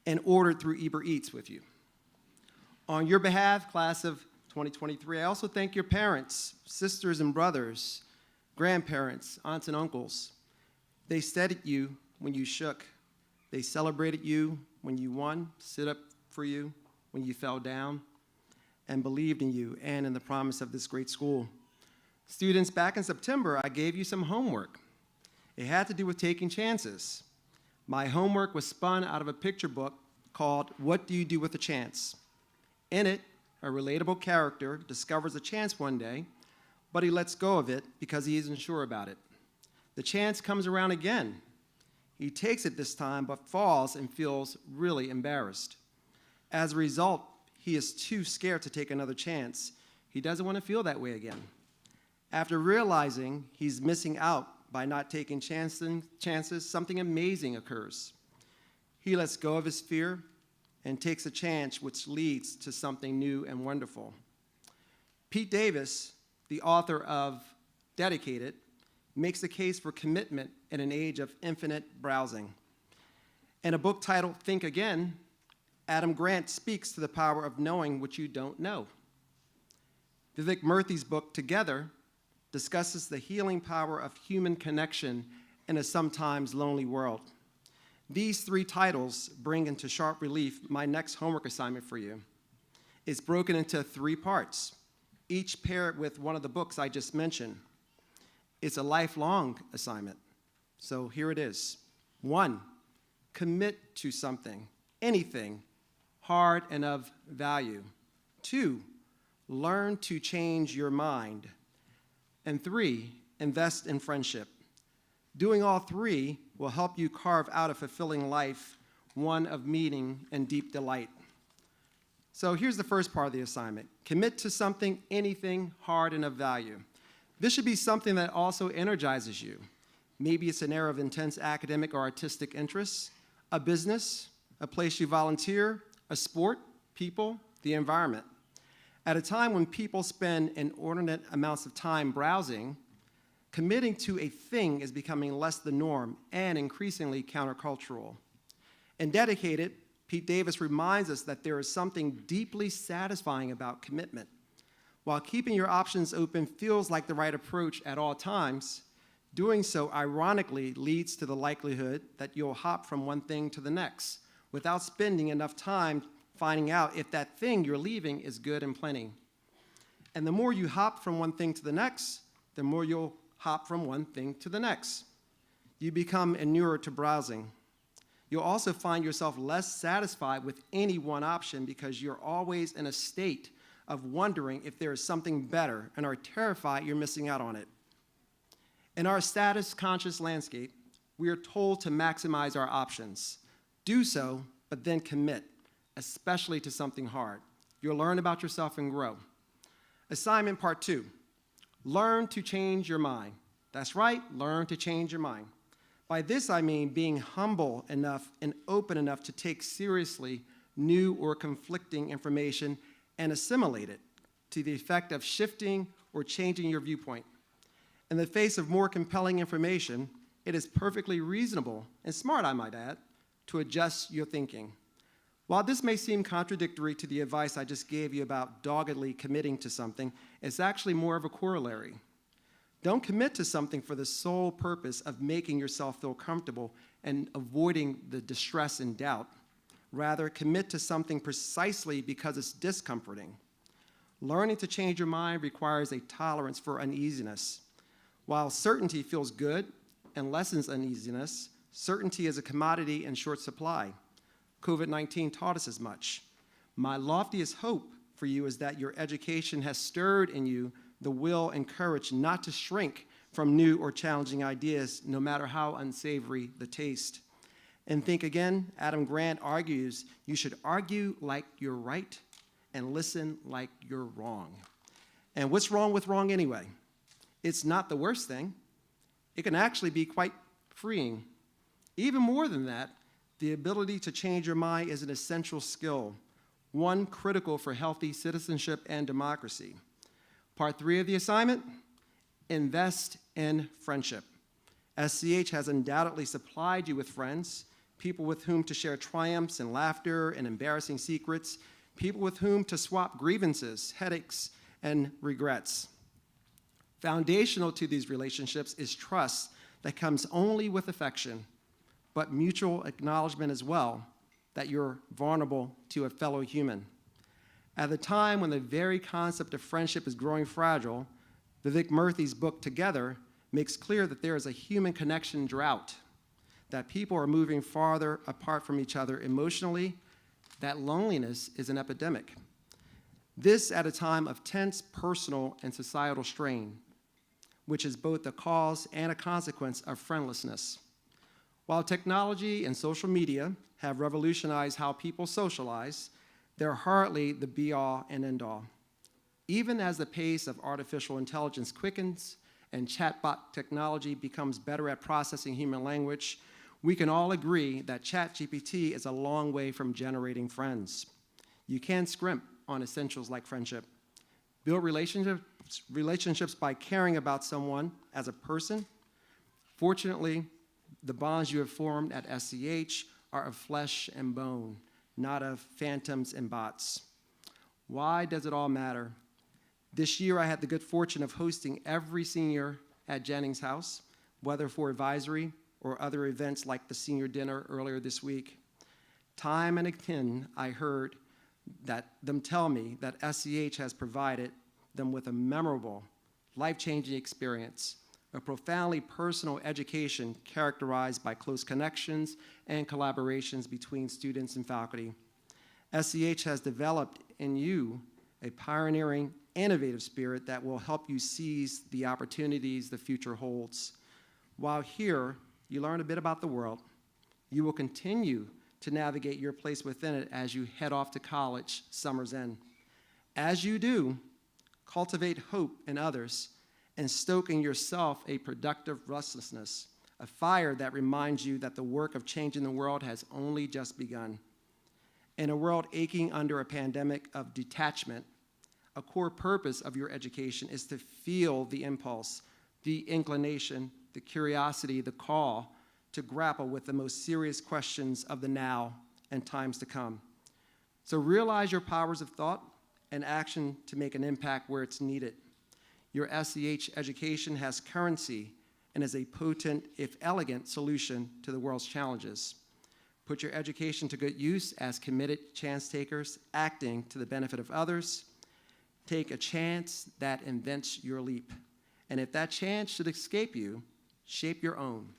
Speaker 6: and ordered through Uber Eats with you. On your behalf, class of 2023, I also thank your parents, sisters and brothers, grandparents, aunts and uncles. They steadied you when you shook. They celebrated you when you won, stood up for you when you fell down, and believed in you and in the promise of this great school. Students, back in September, I gave you some homework. It had to do with taking chances. My homework was spun out of a picture book called What Do You Do with a Chance? In it, a relatable character discovers a chance one day, but he lets go of it because he isn't sure about it. The chance comes around again. He takes it this time, but falls and feels really embarrassed. As a result, he is too scared to take another chance. He doesn't want to feel that way again. After realizing he's missing out by not taking chances, something amazing occurs. He lets go of his fear and takes a chance which leads to something new and wonderful. Pete Davis, the author of Dedicated, makes the case for commitment in an age of infinite browsing. In a book titled Think Again, Adam Grant speaks to the power of knowing what you don't know. Vivek Murthy's book Together discusses the healing power of human connection in a sometimes lonely world. These three titles bring into sharp relief my next homework assignment for you. It's broken into 3 parts, each paired with one of the books I just mentioned. It's a lifelong assignment. So here it is. 1, commit to something, anything, hard and of value. 2, learn to change your mind. And 3, invest in friendship. Doing all 3 will help you carve out a fulfilling life, one of meaning and deep delight. So here's the first part of the assignment. Commit to something, anything, hard and of value. This should be something that also energizes you. Maybe it's an area of intense academic or artistic interests, a business, a place you volunteer, a sport, people, the environment. At a time when people spend inordinate amounts of time browsing, committing to a thing is becoming less the norm and increasingly countercultural. In Dedicated, Pete Davis reminds us that there is something deeply satisfying about commitment. While keeping your options open feels like the right approach at all times, doing so ironically leads to the likelihood that you'll hop from one thing to the next without spending enough time finding out if that thing you're leaving is good and plenty. And the more you hop from one thing to the next, the more you'll hop from one thing to the next. You become inured to browsing. You'll also find yourself less satisfied with any one option because you're always in a state of wondering if there is something better and are terrified you're missing out on it. In our status-conscious landscape, we are told to maximize our options. Do so, but then commit, especially to something hard. You'll learn about yourself and grow. Assignment part 2, learn to change your mind. That's right, learn to change your mind. By this I mean being humble enough and open enough to take seriously new or conflicting information and assimilate it to the effect of shifting or changing your viewpoint. In the face of more compelling information, it is perfectly reasonable and smart, I might add, to adjust your thinking. While this may seem contradictory to the advice I just gave you about doggedly committing to something, it's actually more of a corollary. Don't commit to something for the sole purpose of making yourself feel comfortable and avoiding the distress and doubt. Rather, commit to something precisely because it's discomforting. Learning to change your mind requires a tolerance for uneasiness. While certainty feels good and lessens uneasiness, certainty is a commodity in short supply. COVID-19 taught us as much. My loftiest hope for you is that your education has stirred in you the will and courage not to shrink from new or challenging ideas, no matter how unsavory the taste. And Think Again, Adam Grant argues you should argue like you're right and listen like you're wrong. And what's wrong with wrong anyway? It's not the worst thing. It can actually be quite freeing. Even more than that, the ability to change your mind is an essential skill, one critical for healthy citizenship and democracy. Part 3 of the assignment, invest in friendship. SCH has undoubtedly supplied you with friends, people with whom to share triumphs and laughter and embarrassing secrets, people with whom to swap grievances, headaches, and regrets. Foundational to these relationships is trust that comes only with affection, but mutual acknowledgement as well that you're vulnerable to a fellow human. At the time when the very concept of friendship is growing fragile, Vivek Murthy's book Together makes clear that there is a human connection drought, that people are moving farther apart from each other emotionally, that loneliness is an epidemic. This at a time of tense personal and societal strain, which is both a cause and a consequence of friendlessness. While technology and social media have revolutionized how people socialize, they're hardly the be-all and end-all. Even as the pace of artificial intelligence quickens and chatbot technology becomes better at processing human language, we can all agree that ChatGPT is a long way from generating friends. You can't scrimp on essentials like friendship. Build relationships by caring about someone as a person. Fortunately, the bonds you have formed at SCH are of flesh and bone, not of phantoms and bots. Why does it all matter? This year, I had the good fortune of hosting every senior at Jennings House, whether for advisory or other events like the senior dinner earlier this week. Time and again, I heard them tell me that SCH has provided them with a memorable, life-changing experience, a profoundly personal education characterized by close connections and collaborations between students and faculty. SCH has developed in you a pioneering, innovative spirit that will help you seize the opportunities the future holds. While here, you learn a bit about the world. You will continue to navigate your place within it as you head off to college, summer's end. As you do, cultivate hope in others and stoke in yourself a productive restlessness, a fire that reminds you that the work of changing the world has only just begun. In a world aching under a pandemic of detachment, a core purpose of your education is to feel the impulse, the inclination, the curiosity, the call to grapple with the most serious questions of the now and times to come. So realize your powers of thought and action to make an impact where it's needed. Your SCH education has currency and is a potent, if elegant, solution to the world's challenges. Put your education to good use as committed chance takers acting to the benefit of others. Take a chance that invents your leap. And if that chance should escape you, shape your own.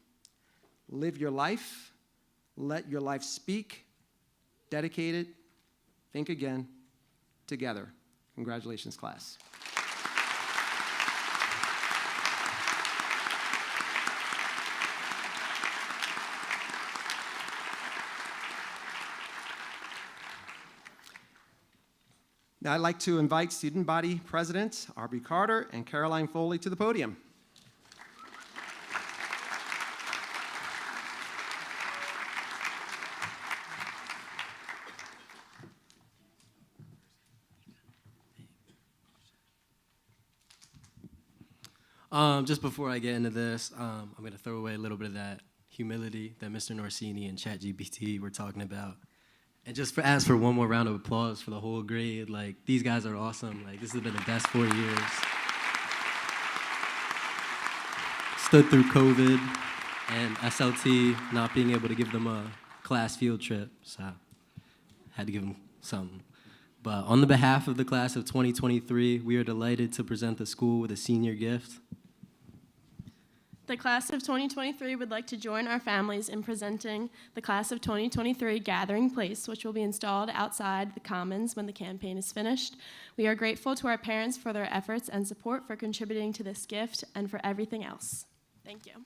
Speaker 6: Live your life. Let your life speak. Dedicated. Think again. Together. Congratulations, class. Now I'd like to invite Student Body Presidents Aubrey Carter and Caroline Foley to the podium.
Speaker 7: Just before I get into this, I'm going to throw away a little bit of that humility that Mr. Norsini and ChatGPT were talking about. And just ask for one more round of applause for the whole grade. Like, these guys are awesome. Like, this has been the best 4 years. Stood through COVID and SLT not being able to give them a class field trip, so had to give them something. But on the behalf of the class of 2023, we are delighted to present the school with a senior gift.
Speaker 8: The class of 2023 would like to join our families in presenting the class of 2023 Gathering Place, which will be installed outside the Commons when the campaign is finished. We are grateful to our parents for their efforts and support for contributing to this gift and for everything else. Thank you.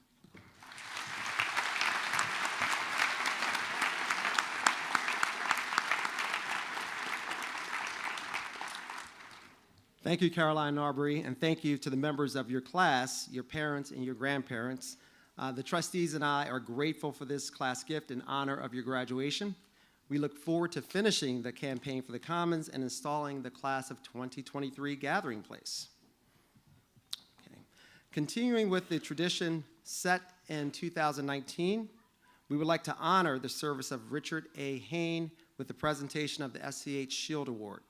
Speaker 6: Thank you, Caroline and Aubrey, and thank you to the members of your class, your parents, and your grandparents. The trustees and I are grateful for this class gift in honor of your graduation. We look forward to finishing the campaign for the Commons and installing the class of 2023 Gathering Place. Okay. Continuing with the tradition set in 2019, we would like to honor the service of Richard A. Hain with the presentation of the SCH Shield Award.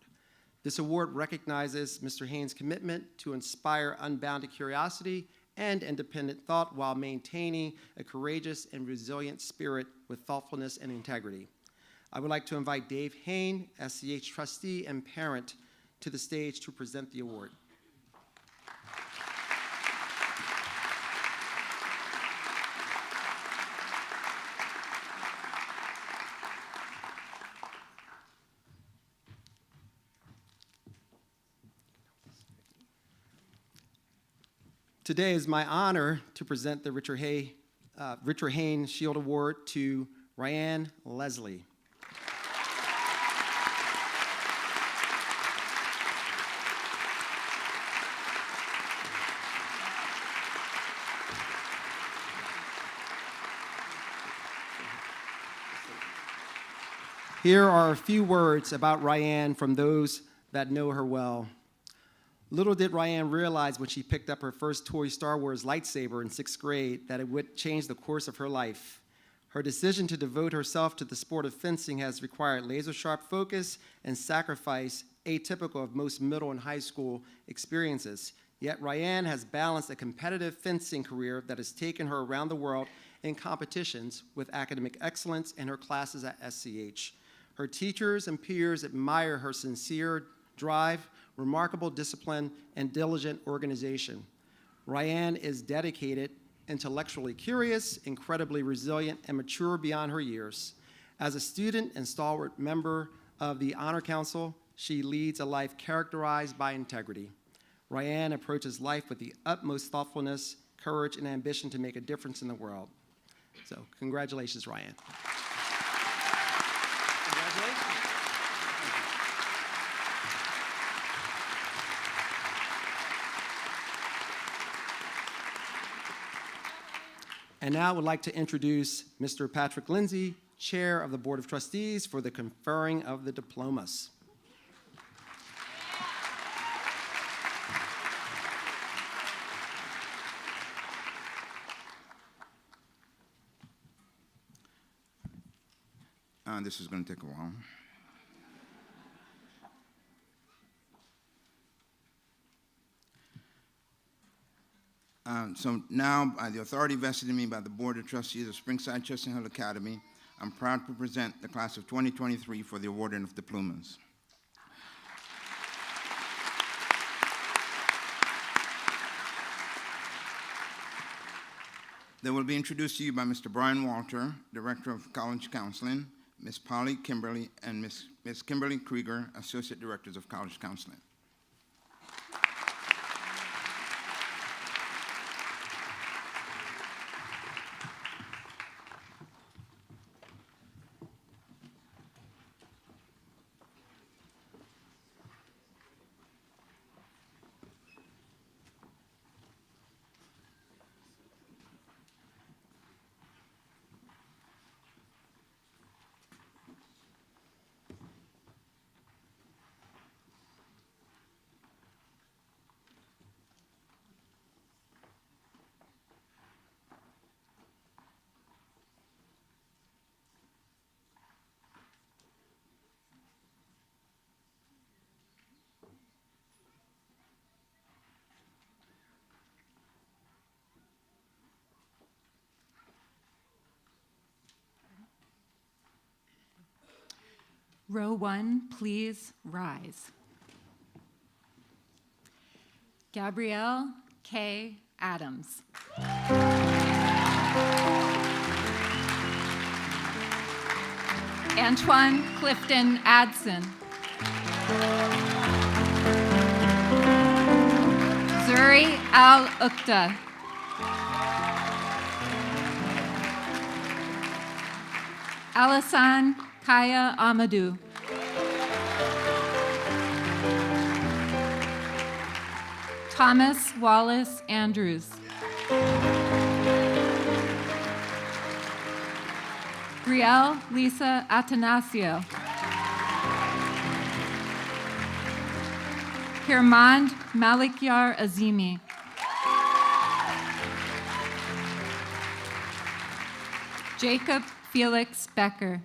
Speaker 6: This award recognizes Mr. Hain's commitment to inspire unbounded curiosity and independent thought while maintaining a courageous and resilient spirit with thoughtfulness and integrity. I would like to invite Dave Hain, SCH trustee and parent, to the stage to present the award. Today is my honor to present the Richard Hain Shield Award to Ryan Leslie. Here are a few words about Ryan from those that know her well. Little did Ryan realize when she picked up her first toy Star Wars lightsaber in 6th grade that it would change the course of her life. Her decision to devote herself to the sport of fencing has required laser-sharp focus and sacrifice atypical of most middle and high school experiences. Yet Ryan has balanced a competitive fencing career that has taken her around the world in competitions with academic excellence in her classes at SCH. Her teachers and peers admire her sincere drive, remarkable discipline, and diligent organization. Ryan is dedicated, intellectually curious, incredibly resilient, and mature beyond her years. As a student and stalwart member of the Honor Council, she leads a life characterized by integrity. Ryan approaches life with the utmost thoughtfulness, courage, and ambition to make a difference in the world. So, congratulations, Ryan. And now I would like to introduce Mr. Patrick Lindsay, Chair of the Board of Trustees, for the conferring of the diplomas.
Speaker 9: This is going to take a while. So now, by the authority vested in me by the Board of Trustees of Springside Chestnut Hill Academy, I'm proud to present the class of 2023 for the awarding of diplomas. They will be introduced to you by Mr. Brian Walter, Director of College Counseling, Ms. Polly Kimberly, and Ms. Kimberly Krieger, Associate Directors of College Counseling.
Speaker 10: Row 1, please rise. Gabrielle K. Adams. Antoine Clifton Adson. Zuri Al-Uqta. Alassane Kaya Amadou. Thomas Wallace Andrews. Brielle Lisa Atanasio. Hirmand Malikyar Azimi. Jacob Felix Becker.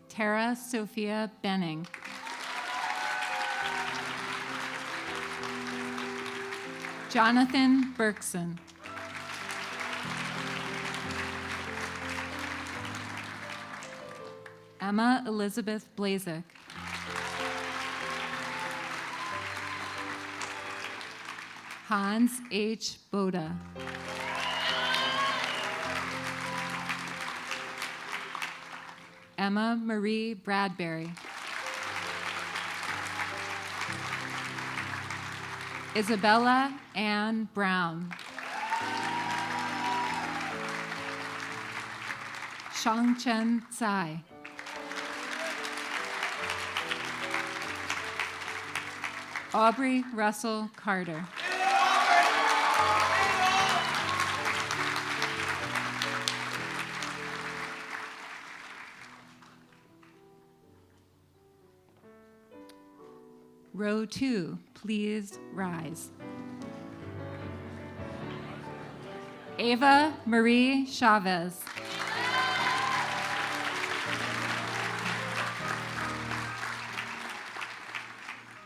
Speaker 10: Tara Sophia Benning. Jonathan Berkson. Emma Elizabeth Blazek. Hans H. Boda. Emma Marie Bradbury. Isabella Ann Brown. Shangchen Tsai. Aubrey Russell Carter. Row 2, please rise. Ava Marie Chavez.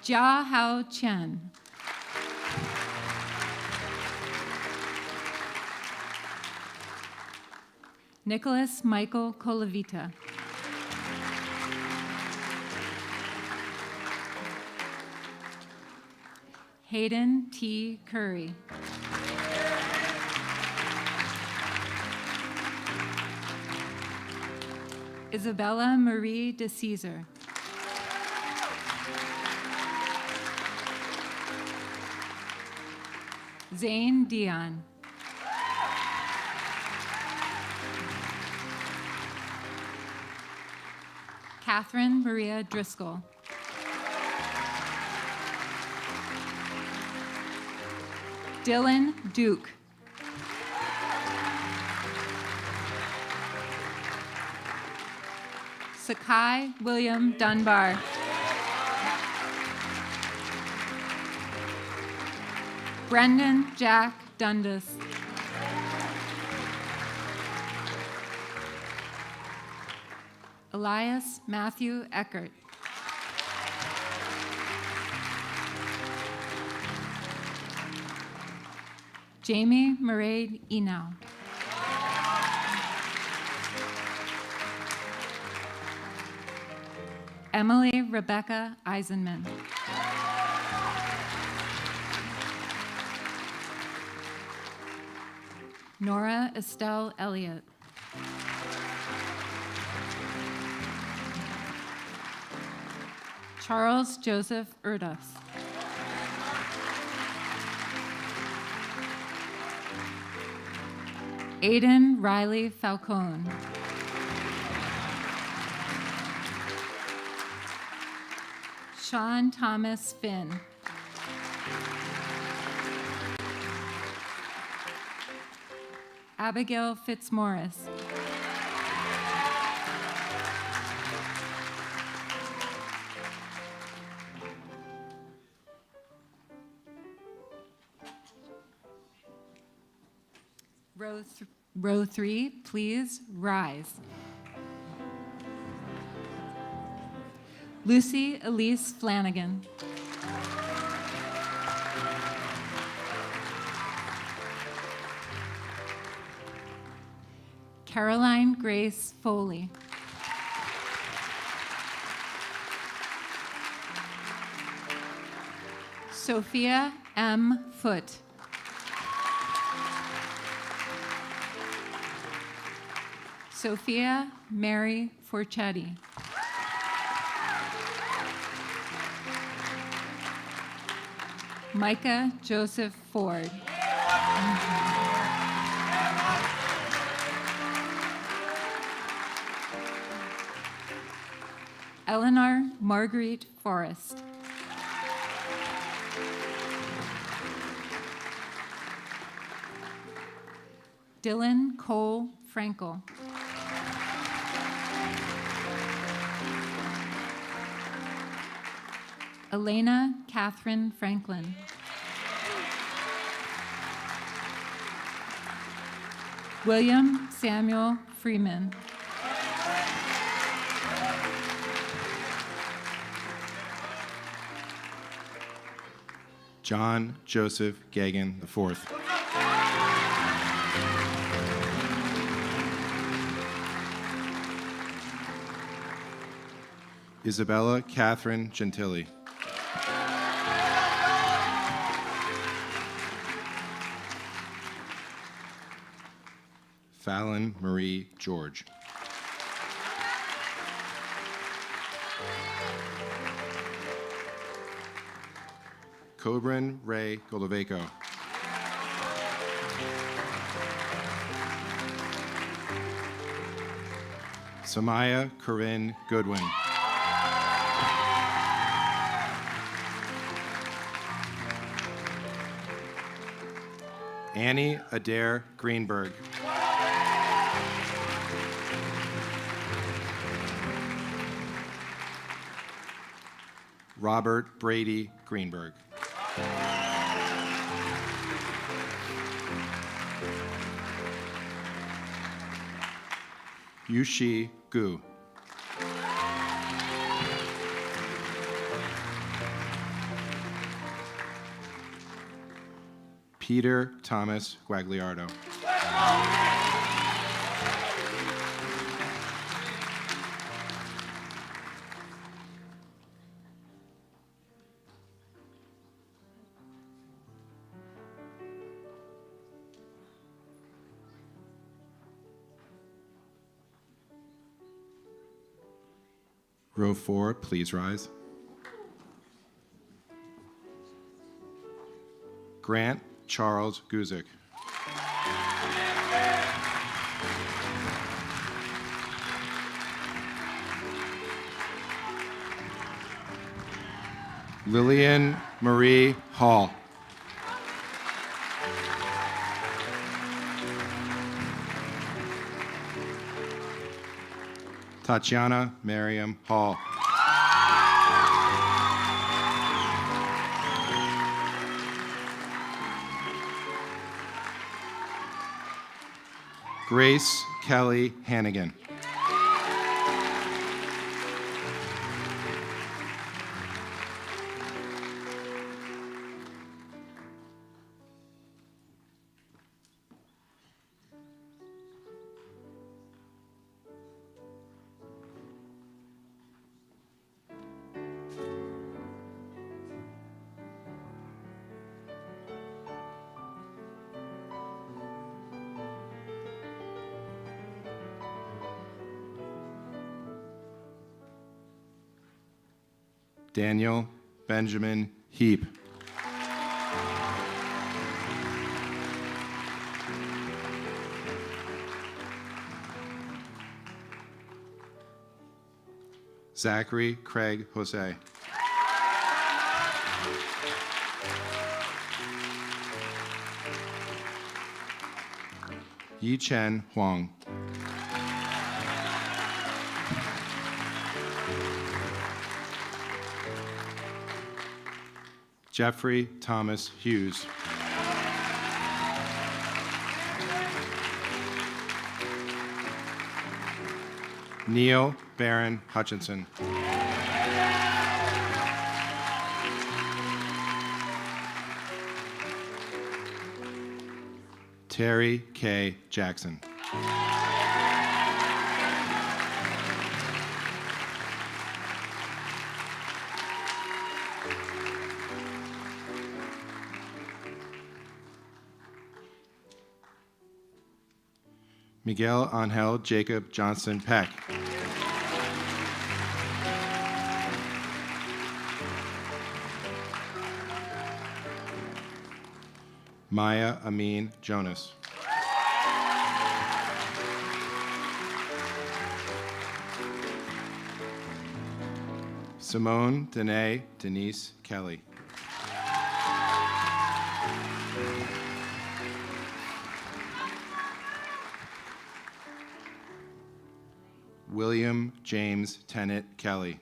Speaker 10: Jia Hao Chen. Nicholas Michael Colavita. Hayden T. Curry. Isabella Marie de Caesar. Zane Dion. Catherine Maria Driscoll. Dylan Duke. Sakai William Dunbar. Brendan Jack Dundas. Elias Matthew Eckert. Jamie Murray Enow. Emily Rebecca Eisenman. Nora Estelle Elliott. Charles Joseph Erdas. Aiden Riley Falcone. Sean Thomas Finn. Abigail Fitzmaurice. Row 3, please rise. Lucy Elise Flanagan. Caroline Grace Foley. Sophia M. Foote. Sophia Mary Forchetti. Micah Joseph Ford. Eleanor Marguerite Forrest. Dylan Cole Frankel. Elena Catherine Franklin. William Samuel Freeman.
Speaker 11: John Joseph Gagan IV. Isabella Catherine Gentili. Fallon Marie George. Cobran Ray Goloveco. Samaya Corinne Goodwin. Annie Adair Greenberg. Robert Brady Greenberg. Yushi Gu. Peter Thomas Guagliardo. Row 4, please rise. Grant Charles Guzik. Lillian Marie Hall. Tatiana Miriam Hall. Grace Kelly Hannigan. Daniel Benjamin Heap. Zachary Craig Jose. Yi Chen Huang. Jeffrey Thomas Hughes. Neil Barron Hutchinson. Terry K. Jackson. Miguel Angel Jacob Johnson Peck. Maya Amin Jonas. Simone Danae Denise Kelly. William James Tennant Kelly.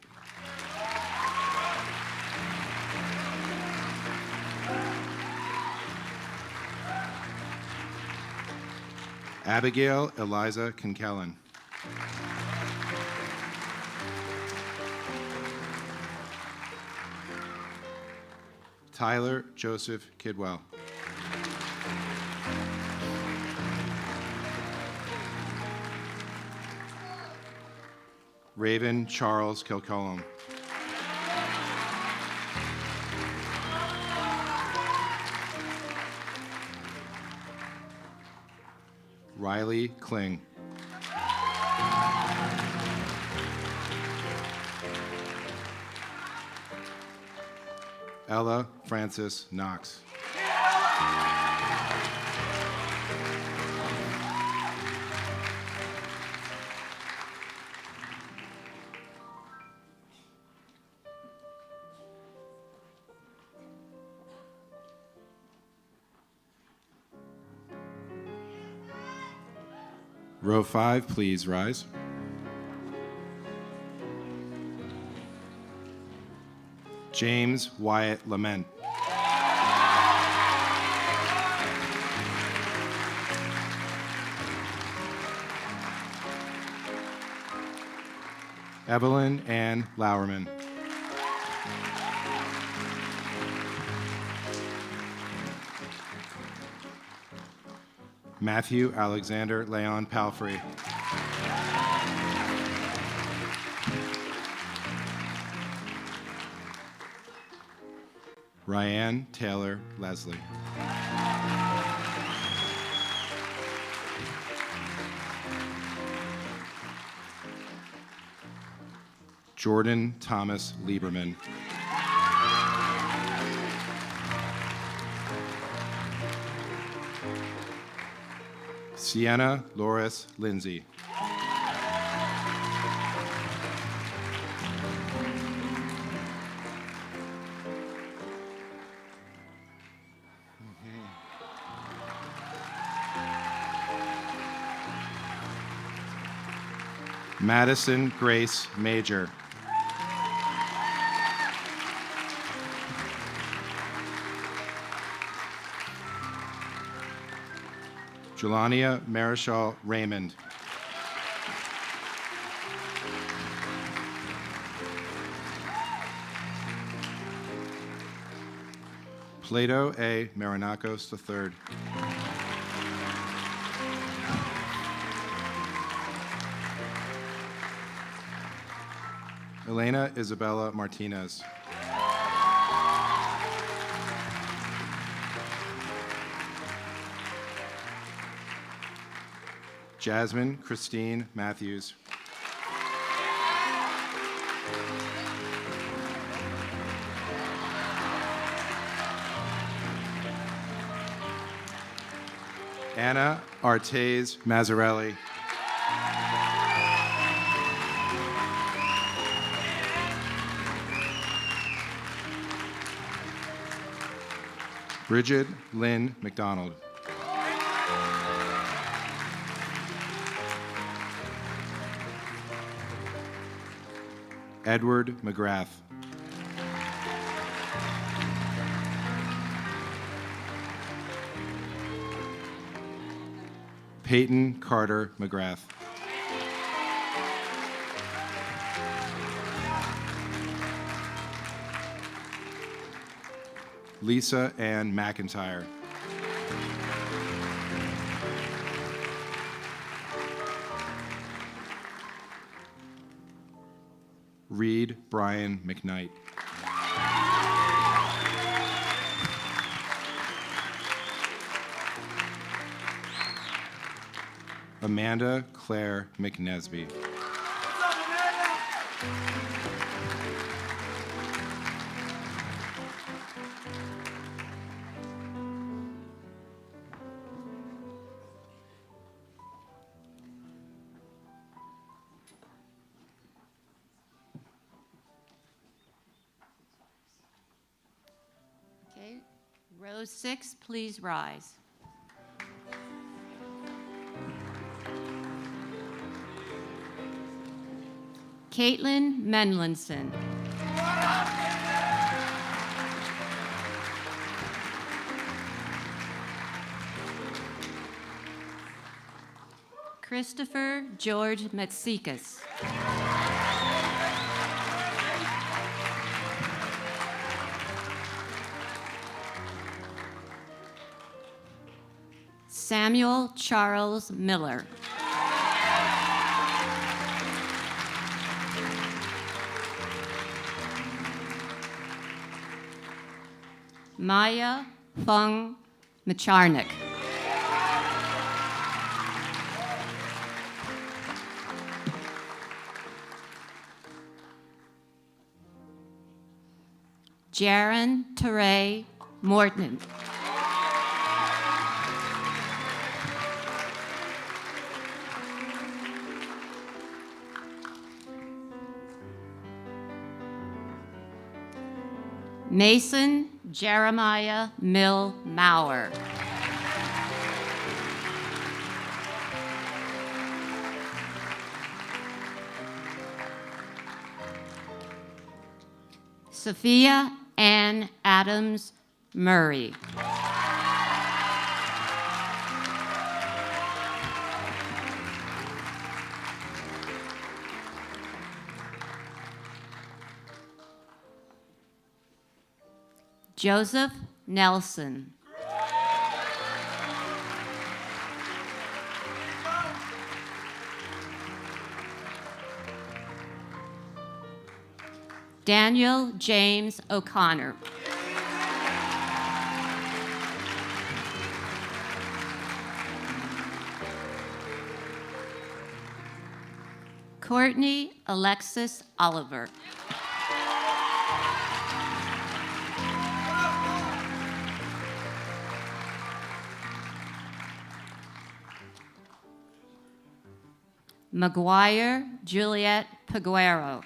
Speaker 11: Abigail Eliza Kinkellen. Tyler Joseph Kidwell. Raven Charles Kilcullen. Riley Kling. Ella Francis Knox. Row 5, please rise. James Wyatt Lament. Evelyn Ann Lowerman. Matthew Alexander Leon Palfrey. Ryan Taylor Leslie. Jordan Thomas Lieberman. Sienna Loris Lindsay. Madison Grace Major. Jelania Marischal Raymond. Plato A. Marinakos III. Elena Isabella Martinez. Jasmine Christine Matthews. Anna Artaze Mazzarelli. Bridget Lynn McDonald. Edward McGrath. Peyton Carter McGrath. Lisa Ann McIntyre. Reed Brian McKnight. Amanda Claire McNesby.
Speaker 12: Okay, row 6, please rise. Caitlin Menlinson. Christopher George Metsikas. Samuel Charles Miller. Maya Fung Macharnik. Jaron Teray Morton. Mason Jeremiah Mill Maurer. Sophia Ann Adams Murray. Joseph Nelson. Daniel James O'Connor. Courtney Alexis Oliver. McGuire Juliet Peguero.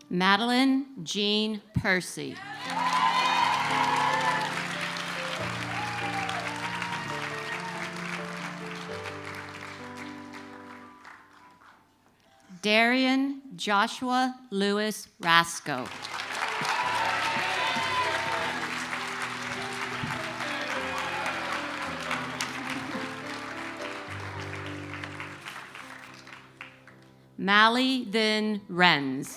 Speaker 12: Madeline Jean Percy. Darian Joshua Lewis Rasco. Mally Vin Renz.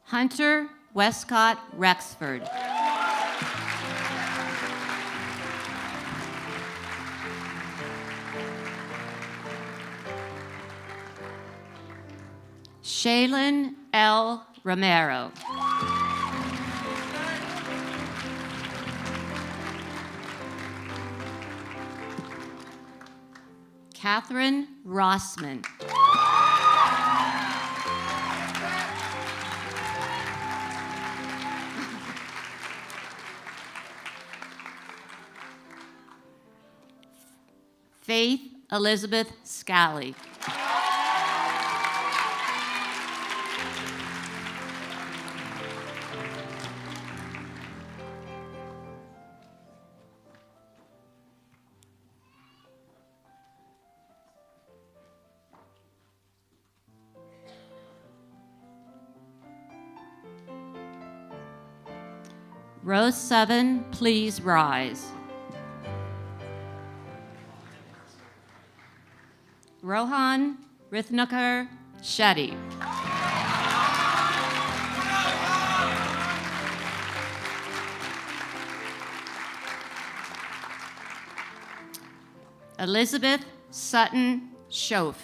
Speaker 12: Hunter Westcott Rexford. Shaylin L. Romero. Catherine Rossman. Faith Elizabeth Scally. Row 7, please rise. Rohan Rithnakar Shetty. Elizabeth Sutton Schoaf.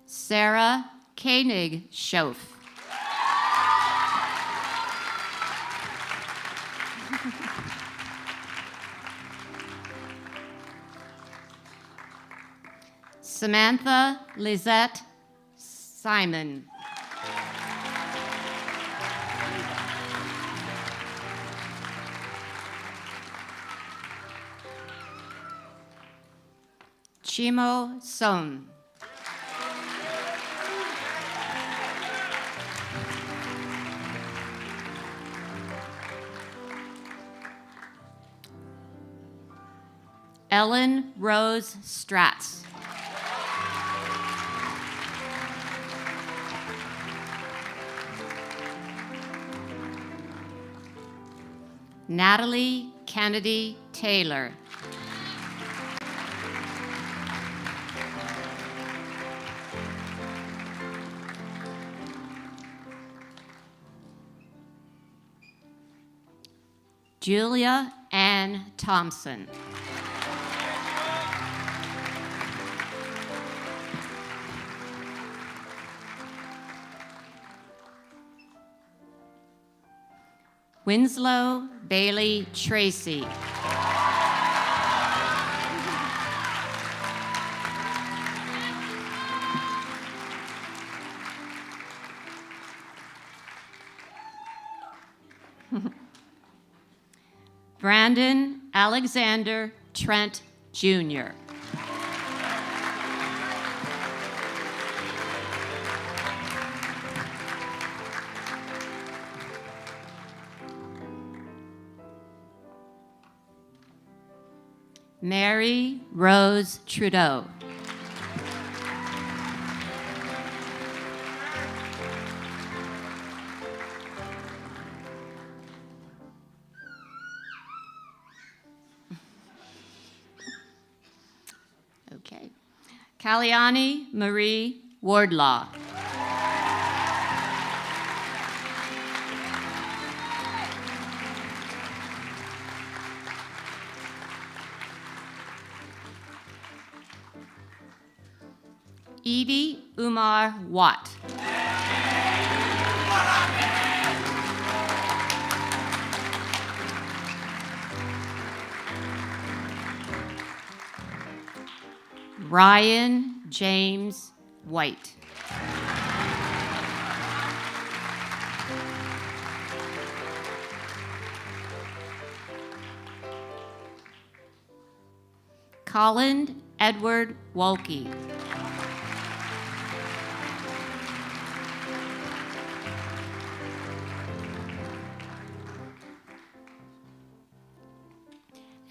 Speaker 12: Sarah Koenig Schoaf. Samantha Lizette Simon. Chimo Son. Ellen Rose Stratz. Natalie Kennedy Taylor. Julia Ann Thompson. Winslow Bailey Tracy. Brandon Alexander Trent Jr. Mary Rose Trudeau. Okay. Kalyani Marie Wardlaw. Edie Umar Watt. Ryan James White. Colin Edward Wolke.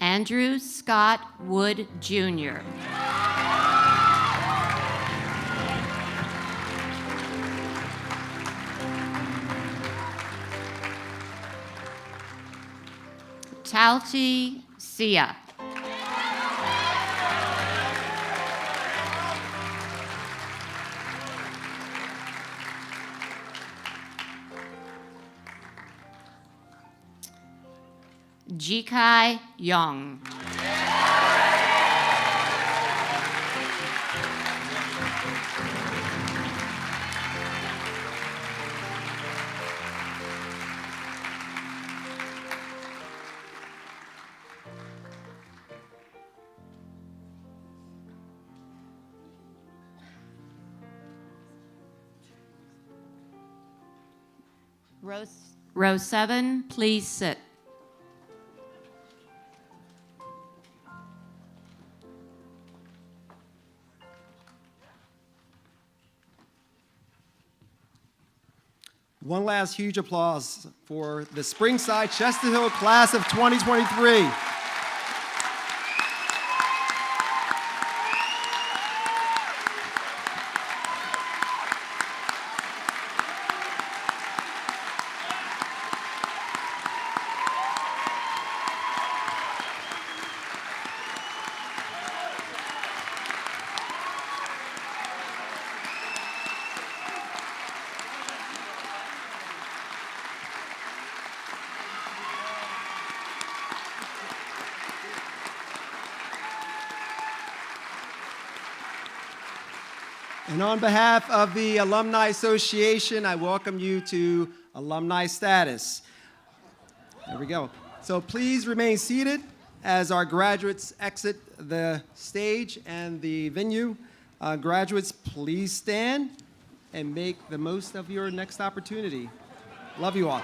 Speaker 12: Andrew Scott Wood Jr. Talti Sia. Jikai Young. Row 7, please sit.
Speaker 6: One last huge applause for the Springside Chester Hill class of 2023. And on behalf of the Alumni Association, I welcome you to alumni status. There we go. So please remain seated as our graduates exit the stage and the venue. Graduates, please stand and make the most of your next opportunity. Love you all.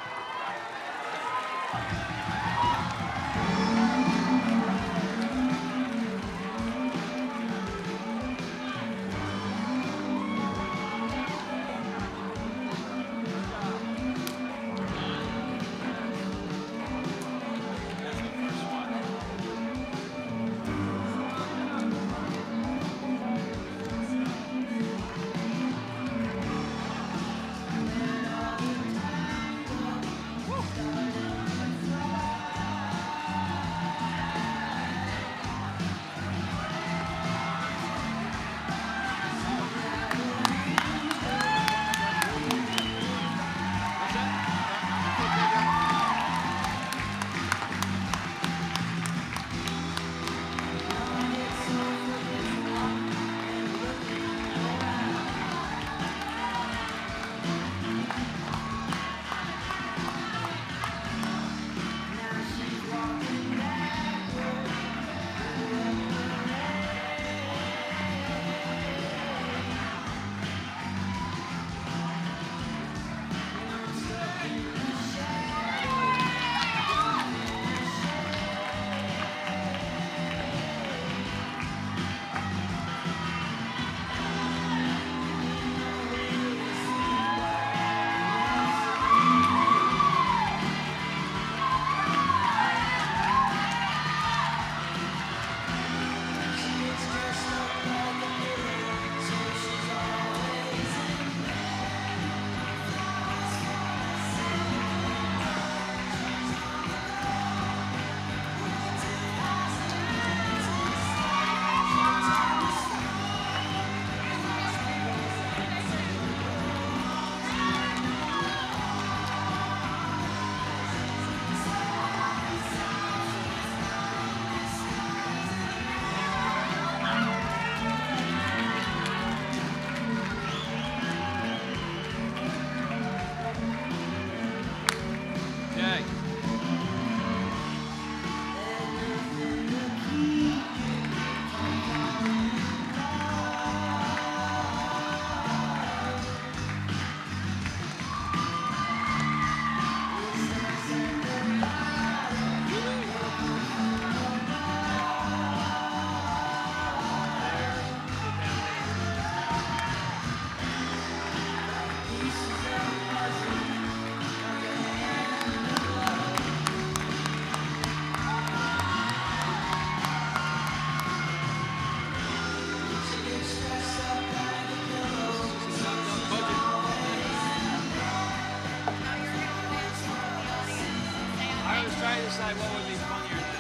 Speaker 1: decide what would be funnier than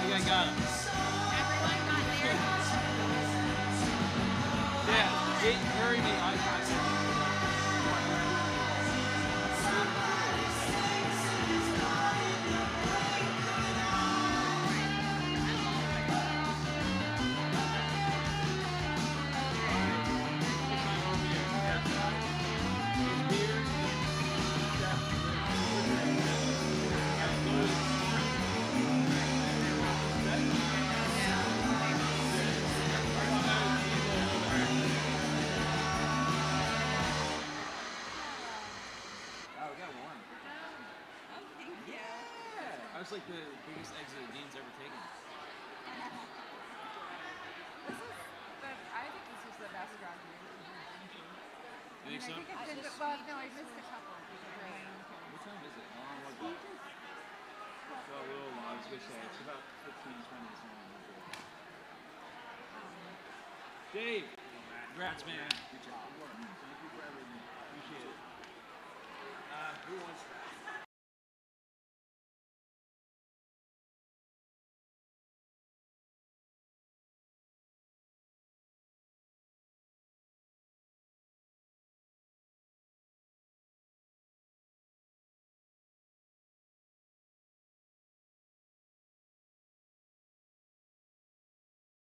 Speaker 1: you guys got him.
Speaker 5: Everyone got theirs?
Speaker 1: Yeah, it hurried me. I got it. I was like the biggest exit the game's ever taken.
Speaker 5: I think this is the best graduation.
Speaker 1: You think so?
Speaker 5: Well, no, I missed a couple.
Speaker 1: What time is it? How long was it? It's a little long. I was gonna say it's about 15, 20 minutes long. Dave, congrats, man. Good job. Thank you for everything. Appreciate it. Who wants that?